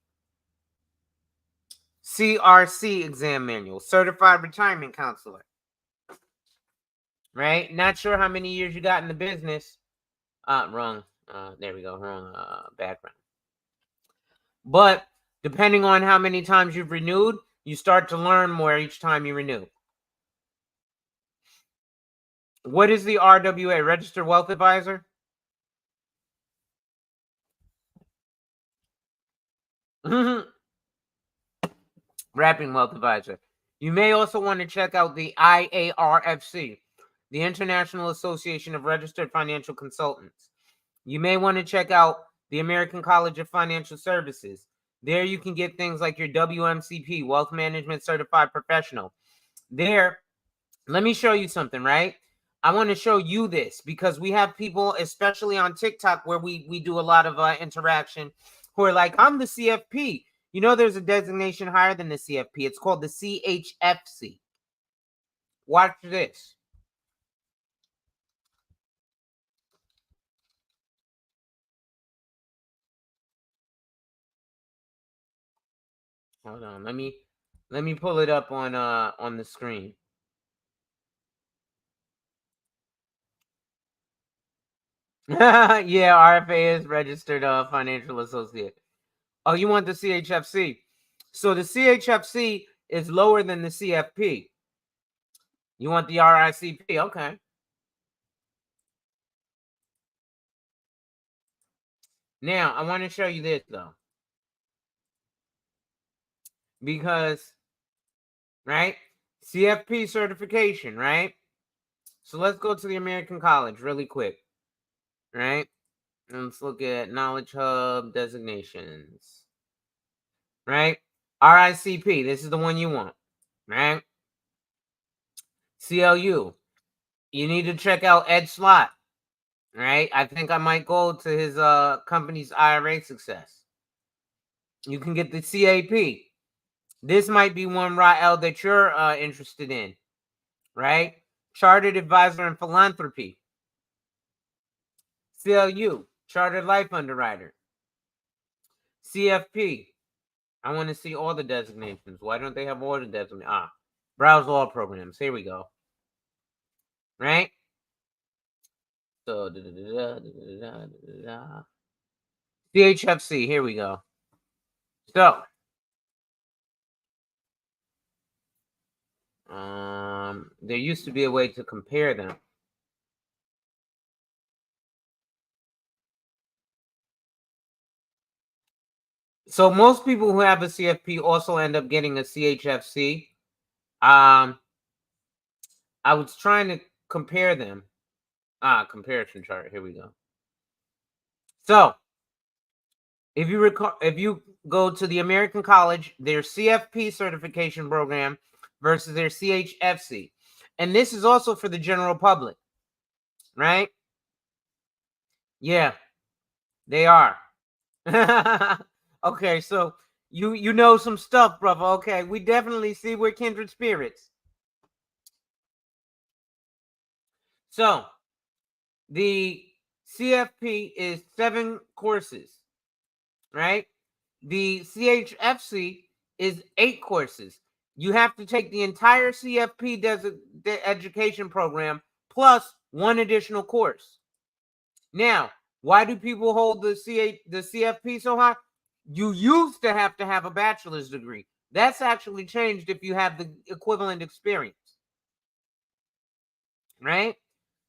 CRC exam manual, Certified Retirement Counselor. Right? Not sure how many years you got in the business. Wrong. There we go. Wrong background. But depending on how many times you've renewed, you start to learn more each time you renew. What is the RWA? Registered Wealth Advisor? Wrapping Wealth Advisor. You may also want to check out the IARFC, the International Association of Registered Financial Consultants. You may want to check out the American College of Financial Services. There you can get things like your WMCP, Wealth Management Certified Professional. There, let me show you something, right? I want to show you this because we have people, especially on TikTok, where we do a lot of interaction, who are like, I'm the CFP. You know, there's a designation higher than the CFP. It's called the CHFC. Watch this. Hold on, let me pull it up on the screen. Yeah, RFA is registered financial associate. Oh, you want the CHFC? So the CHFC is lower than the CFP. You want the RICP? Okay. Now I want to show you this though, because right, CFP certification, right? So let's go to the American College really quick, right? And let's look at Knowledge Hub designations, right? RICP, this is the one you want, right? CLU, you need to check out Ed Slott, right? I think I might go to his company's IRA success. You can get the CAP. This might be one, Rael, that you're interested in, right? Chartered Advisor in Philanthropy. CLU, Chartered Life Underwriter. CFP. I want to see all the designations. Why don't they have all the designations? Browse all programs. Here we go. Right? So, CHFC. Here we go. So, there used to be a way to compare them. So most people who have a CFP also end up getting a CHFC. I was trying to compare them. Comparison chart. Here we go. So if you recall, if you go to the American College, their CFP certification program versus their CHFC, and this is also for the general public, right? Yeah, they are. Okay, so you know some stuff, brother. Okay, we definitely see we're kindred spirits. So the CFP is 7 courses, right? The CHFC is 8 courses. You have to take the entire CFP education program plus 1 additional course. Now, why do people hold the CFP so high? You used to have a bachelor's degree. That's actually changed if you have the equivalent experience, right?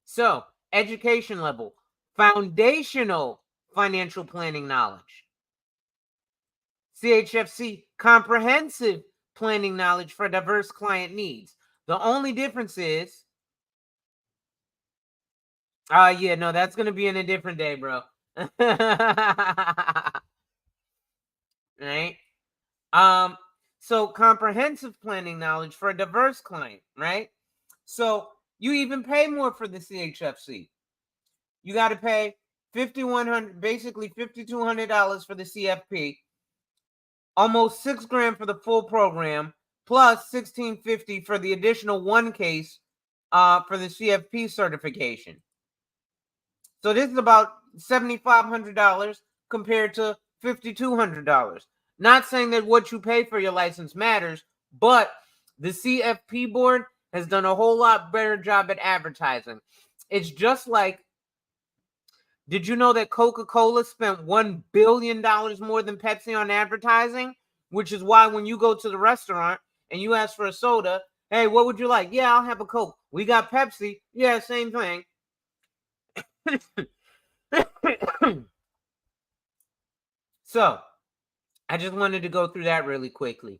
So, education level, foundational financial planning knowledge. CHFC, comprehensive planning knowledge for diverse client needs. The only difference is, yeah, no, that's going to be in a different day, bro. Right? So comprehensive planning knowledge for a diverse client, right? So you even pay more for the CHFC. You got to pay $5,100, basically $5,200 for the CFP, almost $6,000 for the full program, plus $1,650 for the additional 1 case for the CFP certification. So this is about $7,500 compared to $5,200. Not saying that what you pay for your license matters, but the CFP board has done a whole lot better job at advertising. It's just like, did you know that Coca-Cola spent $1 billion more than Pepsi on advertising? Which is why when you go to the restaurant and you ask for a soda, hey, what would you like? Yeah, I'll have a Coke. We got Pepsi. Yeah, same thing. So, I just wanted to go through that really quickly.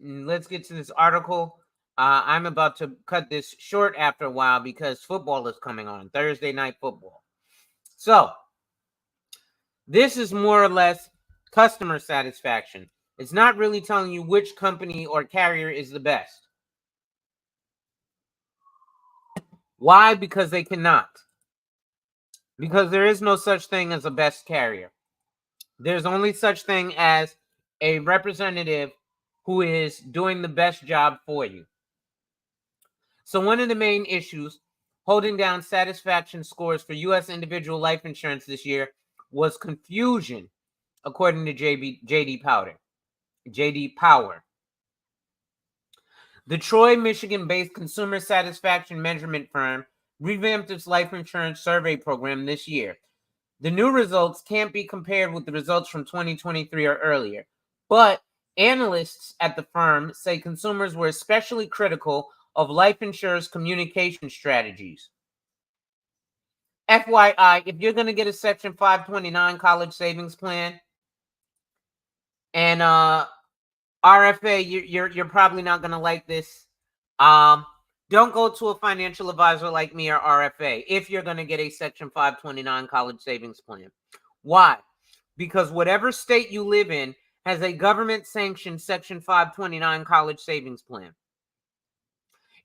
Let's get to this article. I'm about to cut this short after a while because football is coming on, Thursday night football. So, This is more or less customer satisfaction. It's not really telling you which company or carrier is the best. Why? Because they cannot. Because there is no such thing as a best carrier. There's only such thing as a representative who is doing the best job for you. So one of the main issues holding down satisfaction scores for U.S. individual life insurance this year was confusion, according to J.D. Power. The Troy, Michigan-based consumer satisfaction measurement firm revamped its life insurance survey program this year. The new results can't be compared with the results from 2023 or earlier, but analysts at the firm say consumers were especially critical of life insurers' communication strategies. FYI, if you're going to get a Section 529 college savings plan and RFA, you're probably not going to like this. Don't go to a financial advisor like me or RFA if you're going to get a Section 529 college savings plan. Why? Because whatever state you live in has a government-sanctioned Section 529 college savings plan.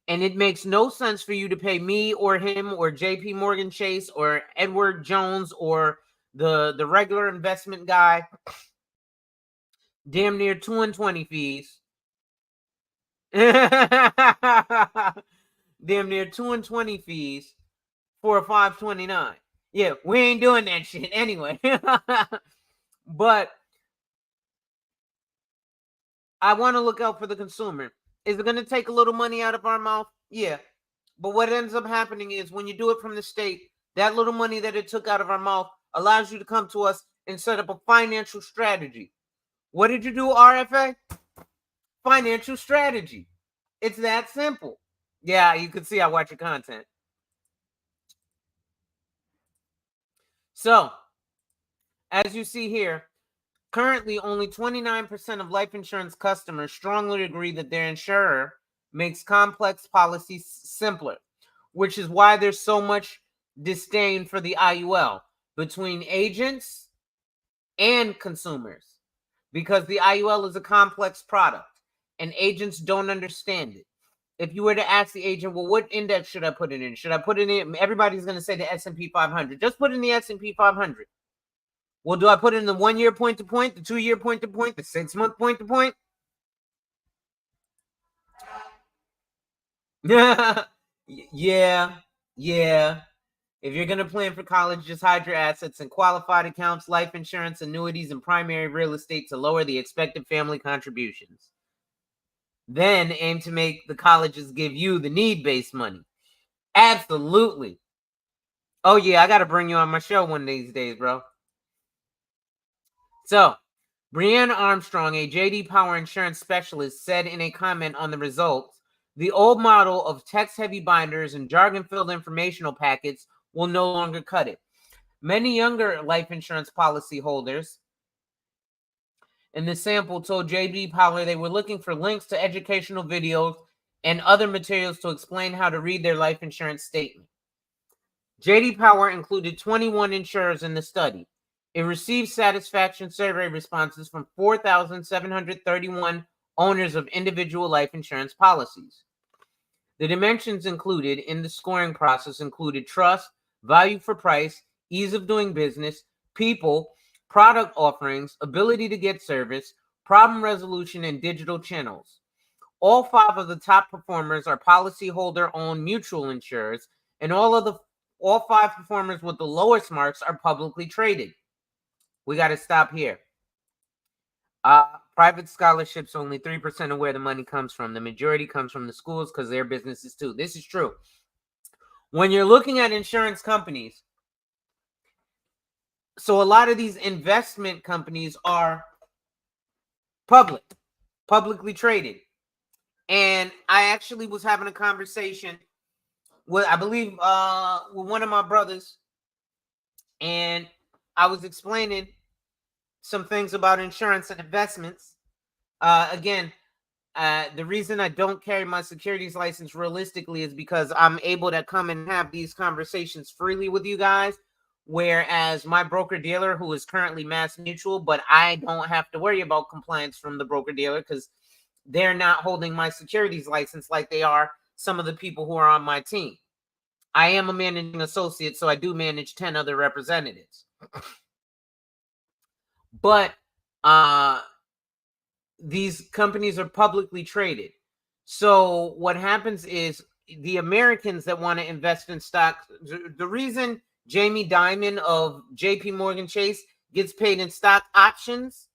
And it makes no sense for you to pay me or him or JP Morgan Chase or Edward Jones or the regular investment guy damn near 2 and 20 fees. Damn near 2 and 20 fees for a 529. Yeah, we ain't doing that shit anyway. But I want to look out for the consumer. Is it going to take a little money out of our mouth? Yeah. But what ends up happening is when you do it from the state, that little money that it took out of our mouth allows you to come to us and set up a financial strategy. What did you do, RFA? Financial strategy. It's that simple. Yeah, you can see I watch your content. So, as you see here, currently only 29% of life insurance customers strongly agree that their insurer makes complex policies simpler, which is why there's so much disdain for the IUL between agents and consumers, because the IUL is a complex product and agents don't understand it. If you were to ask the agent, well, what index should I put it in? Should I put it in? Everybody's going to say the S&P 500. Just put in the S&P 500. Well, do I put in the 1 year point to point, the 2 year point to point, the 6 month point to point? Yeah. If you're going to plan for college, just hide your assets in qualified accounts, life insurance, annuities, and primary real estate to lower the expected family contributions. Then aim to make the colleges give you the need-based money. Absolutely. Oh, yeah, I got to bring you on my show one of these days, bro. So, Brianna Armstrong, a J.D. Power insurance specialist, said in a comment on the results, the old model of text-heavy binders and jargon-filled informational packets will no longer cut it. Many younger life insurance policy holders in the sample told J.D. Power they were looking for links to educational videos and other materials to explain how to read their life insurance statement. J.D. Power included 21 insurers in the study. It received satisfaction survey responses from 4,731 owners of individual life insurance policies. The dimensions included in the scoring process included trust, value for price, ease of doing business, people, product offerings, ability to get service, problem resolution, and digital channels. All 5 of the top performers are policyholder-owned mutual insurers, and all 5 performers with the lowest marks are publicly traded. We got to stop here. Private scholarships, only 3% of where the money comes from. The majority comes from the schools because they're businesses too. This is true. When you're looking at insurance companies, so a lot of these investment companies are publicly traded. And I actually was having a conversation with, I believe, with one of my brothers, and I was explaining some things about insurance and investments. Again, the reason I don't carry my securities license realistically is because I'm able to come and have these conversations freely with you guys. Whereas my broker dealer, who is currently Mass Mutual, but I don't have to worry about compliance from the broker dealer because they're not holding my securities license like they are some of the people who are on my team. I am a managing associate, so I do manage 10 other representatives. But these companies are publicly traded. So what happens is the Americans that want to invest in stocks, the reason Jamie Dimon of JP Morgan Chase gets paid in stock options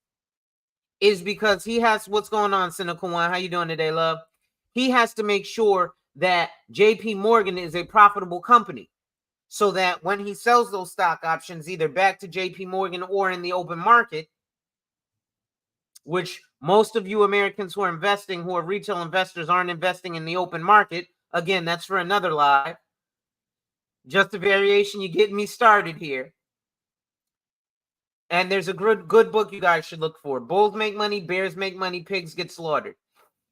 is because he has, what's going on, Cynical One? How you doing today, love? He has to make sure that JP Morgan is a profitable company so that when he sells those stock options, either back to JP Morgan or in the open market, which most of you Americans who are investing, who are retail investors, aren't investing in the open market. Again, that's for another live. Just a variation. You get me started here. And there's a good book you guys should look for. Bulls make money, bears make money, pigs get slaughtered.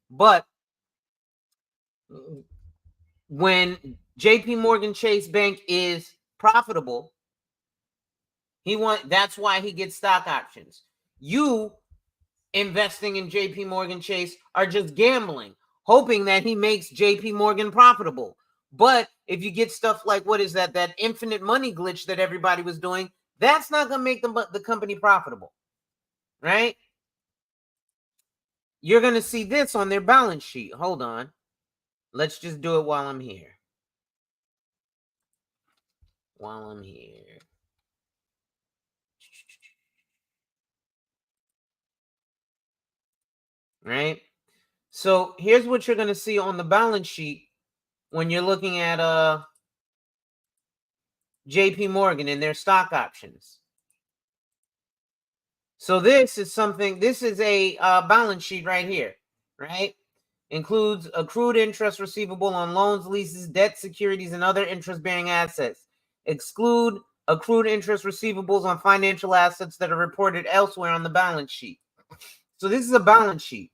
But when JP Morgan Chase Bank is profitable, that's why he gets stock options. You investing in JP Morgan Chase are just gambling, hoping that he makes JP Morgan profitable. But if you get stuff like, what is that infinite money glitch that everybody was doing, that's not going to make the company profitable, right? You're going to see this on their balance sheet. Hold on. Let's just do it while I'm here. Right? So here's what you're going to see on the balance sheet when you're looking at JP Morgan and their stock options. So this is a balance sheet right here, right? Includes accrued interest receivable on loans, leases, debt securities, and other interest-bearing assets. Exclude accrued interest receivables on financial assets that are reported elsewhere on the balance sheet. So this is a balance sheet.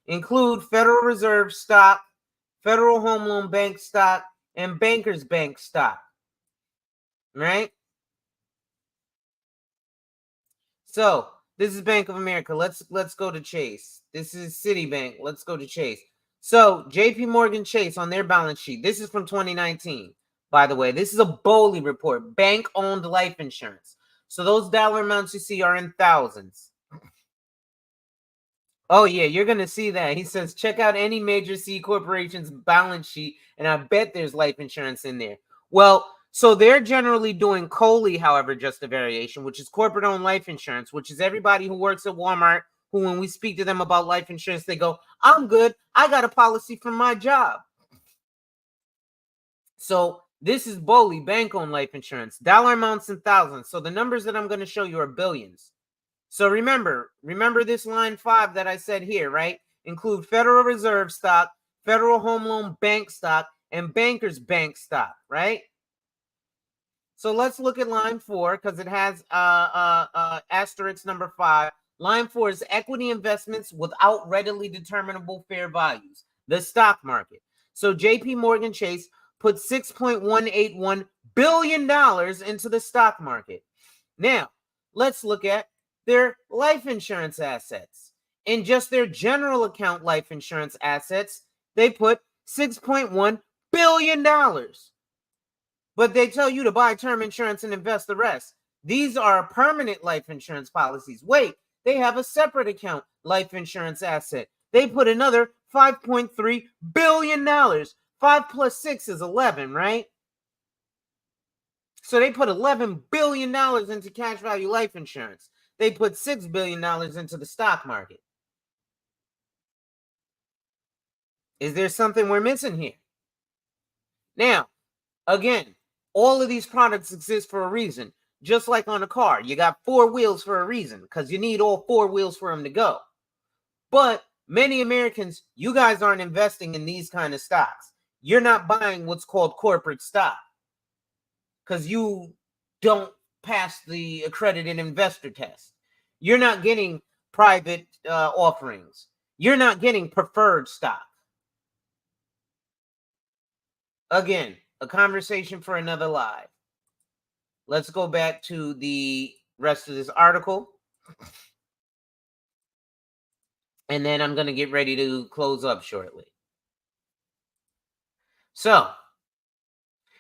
Include Federal Reserve stock, Federal Home Loan Bank stock, and Bankers Bank stock, right? So this is Bank of America. Let's go to Chase. This is Citibank. Let's go to Chase. So JP Morgan Chase on their balance sheet. This is from 2019, by the way. This is a BOLI report, bank-owned life insurance. So those dollar amounts you see are in thousands. Oh, yeah, you're going to see that. He says, check out any major C corporation's balance sheet, and I bet there's life insurance in there. Well, so they're generally doing COLI, however, just a variation, which is corporate-owned life insurance, which is everybody who works at Walmart, who when we speak to them about life insurance, they go, I'm good. I got a policy from my job. So this is BOLI, bank-owned life insurance, dollar amounts in thousands. So the numbers that I'm going to show you are billions. So remember this line 5 that I said here, right? Include Federal Reserve stock, Federal Home Loan Bank stock, and Bankers Bank stock, right? So let's look at line 4 because it has asterisk number 5. Line 4 is equity investments without readily determinable fair values, the stock market. So JP Morgan Chase put $6.181 billion into the stock market. Now, let's look at their life insurance assets. In just their general account life insurance assets, they put $6.1 billion. But they tell you to buy term insurance and invest the rest. These are permanent life insurance policies. Wait, they have a separate account life insurance asset. They put another $5.3 billion. 5 plus 6 is 11, right? So they put $11 billion into cash value life insurance. They put $6 billion into the stock market. Is there something we're missing here? Now, again, all of these products exist for a reason. Just like on a car, you got 4 wheels for a reason because you need all 4 wheels for them to go. But many Americans, you guys aren't investing in these kind of stocks. You're not buying what's called corporate stock because you don't pass the accredited investor test. You're not getting private offerings. You're not getting preferred stock. Again, a conversation for another live. let's go back to the rest of this article. And then I'm going to get ready to close up shortly. So,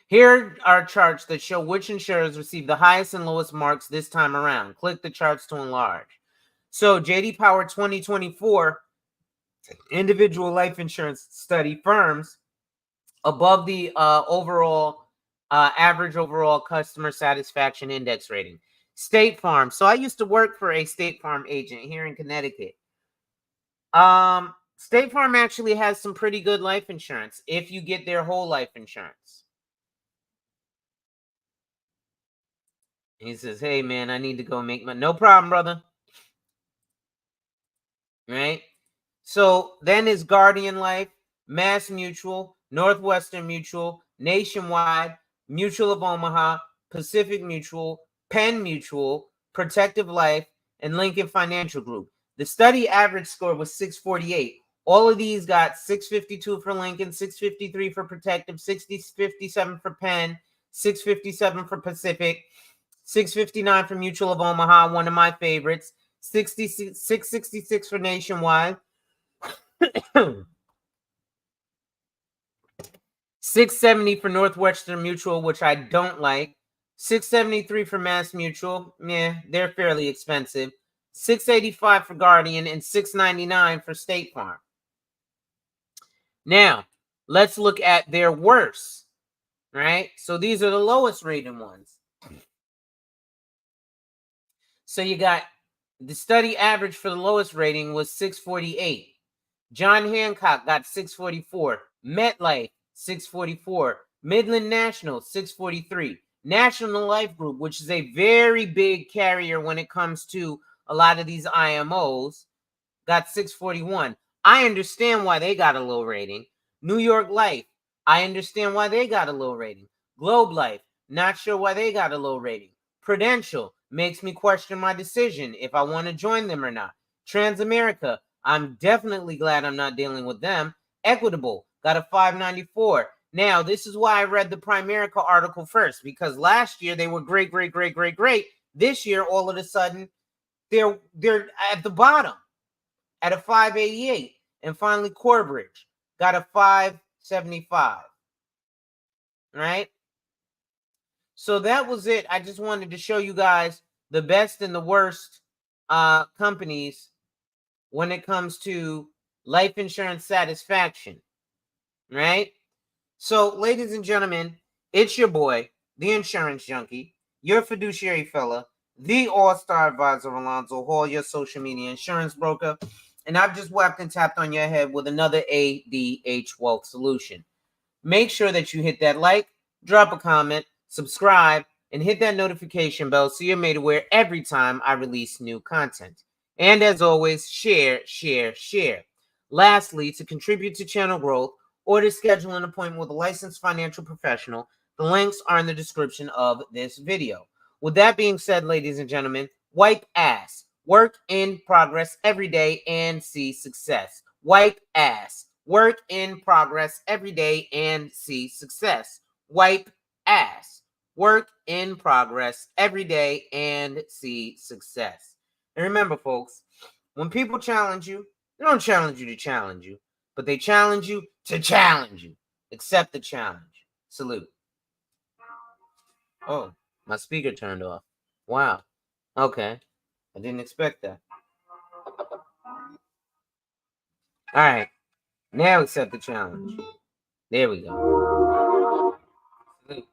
here are charts that show which insurers received the highest and lowest marks this time around. Click the charts to enlarge. So, JD Power 2024 individual life insurance study firms above the overall average overall customer satisfaction index rating. State Farm. So, I used to work for a State Farm agent here in Connecticut. State Farm actually has some pretty good life insurance if you get their whole life insurance. He says, hey, man, I need to go make my... No problem, brother. Right? So then is Guardian Life, Mass Mutual, Northwestern Mutual, Nationwide, Mutual of Omaha, Pacific Mutual, Penn Mutual, Protective Life, and Lincoln Financial Group. The study average score was 648. All of these got 652 for Lincoln, 653 for Protective, 657 for Penn, 657 for Pacific, 659 for Mutual of Omaha, one of my favorites, 666 for Nationwide, 670 for Northwestern Mutual, which I don't like, 673 for Mass Mutual, yeah, they're fairly expensive, 685 for Guardian, and 699 for State Farm. Now, let's look at their worst, right? So these are the lowest rated ones. So you got the study average for the lowest rating was 648. John Hancock got 644. MetLife, 644. Midland National, 643. National Life Group, which is a very big carrier when it comes to a lot of these IMOs, got 641. I understand why they got a low rating. New York Life, I understand why they got a low rating. Globe Life, not sure why they got a low rating. Prudential makes me question my decision if I want to join them or not. Transamerica, I'm definitely glad I'm not dealing with them. Equitable got a 594. Now, this is why I read the Primerica article first, because last year they were great. This year, all of a sudden, they're at the bottom at a 588. And finally, Corbridge got a 575. Right? So that was it. I just wanted to show you guys the best and the worst companies when it comes to life insurance satisfaction, right? So, ladies and gentlemen, it's your boy, the insurance junkie, your fiduciary fella, the all-star advisor, Alonzo Hall, your social media insurance broker, and I've just whacked and tapped on your head with another ADH Wealth solution. Make sure that you hit that like, drop a comment, subscribe, and hit that notification bell so you're made aware every time I release new content. And as always, share. Lastly, to contribute to channel growth or to schedule an appointment with a licensed financial professional, the links are in the description of this video. With that being said, ladies and gentlemen, wipe ass. Work in progress every day and see success. Wipe ass. Work in progress every day and see success. Wipe ass. Work in progress every day and see success. And remember, folks, when people challenge you, they don't challenge you to challenge you, but they challenge you to challenge you. Accept the challenge. Salute. Oh, my speaker turned off. Wow. Okay. I didn't expect that. All right. Now accept the challenge. There we go. Salute.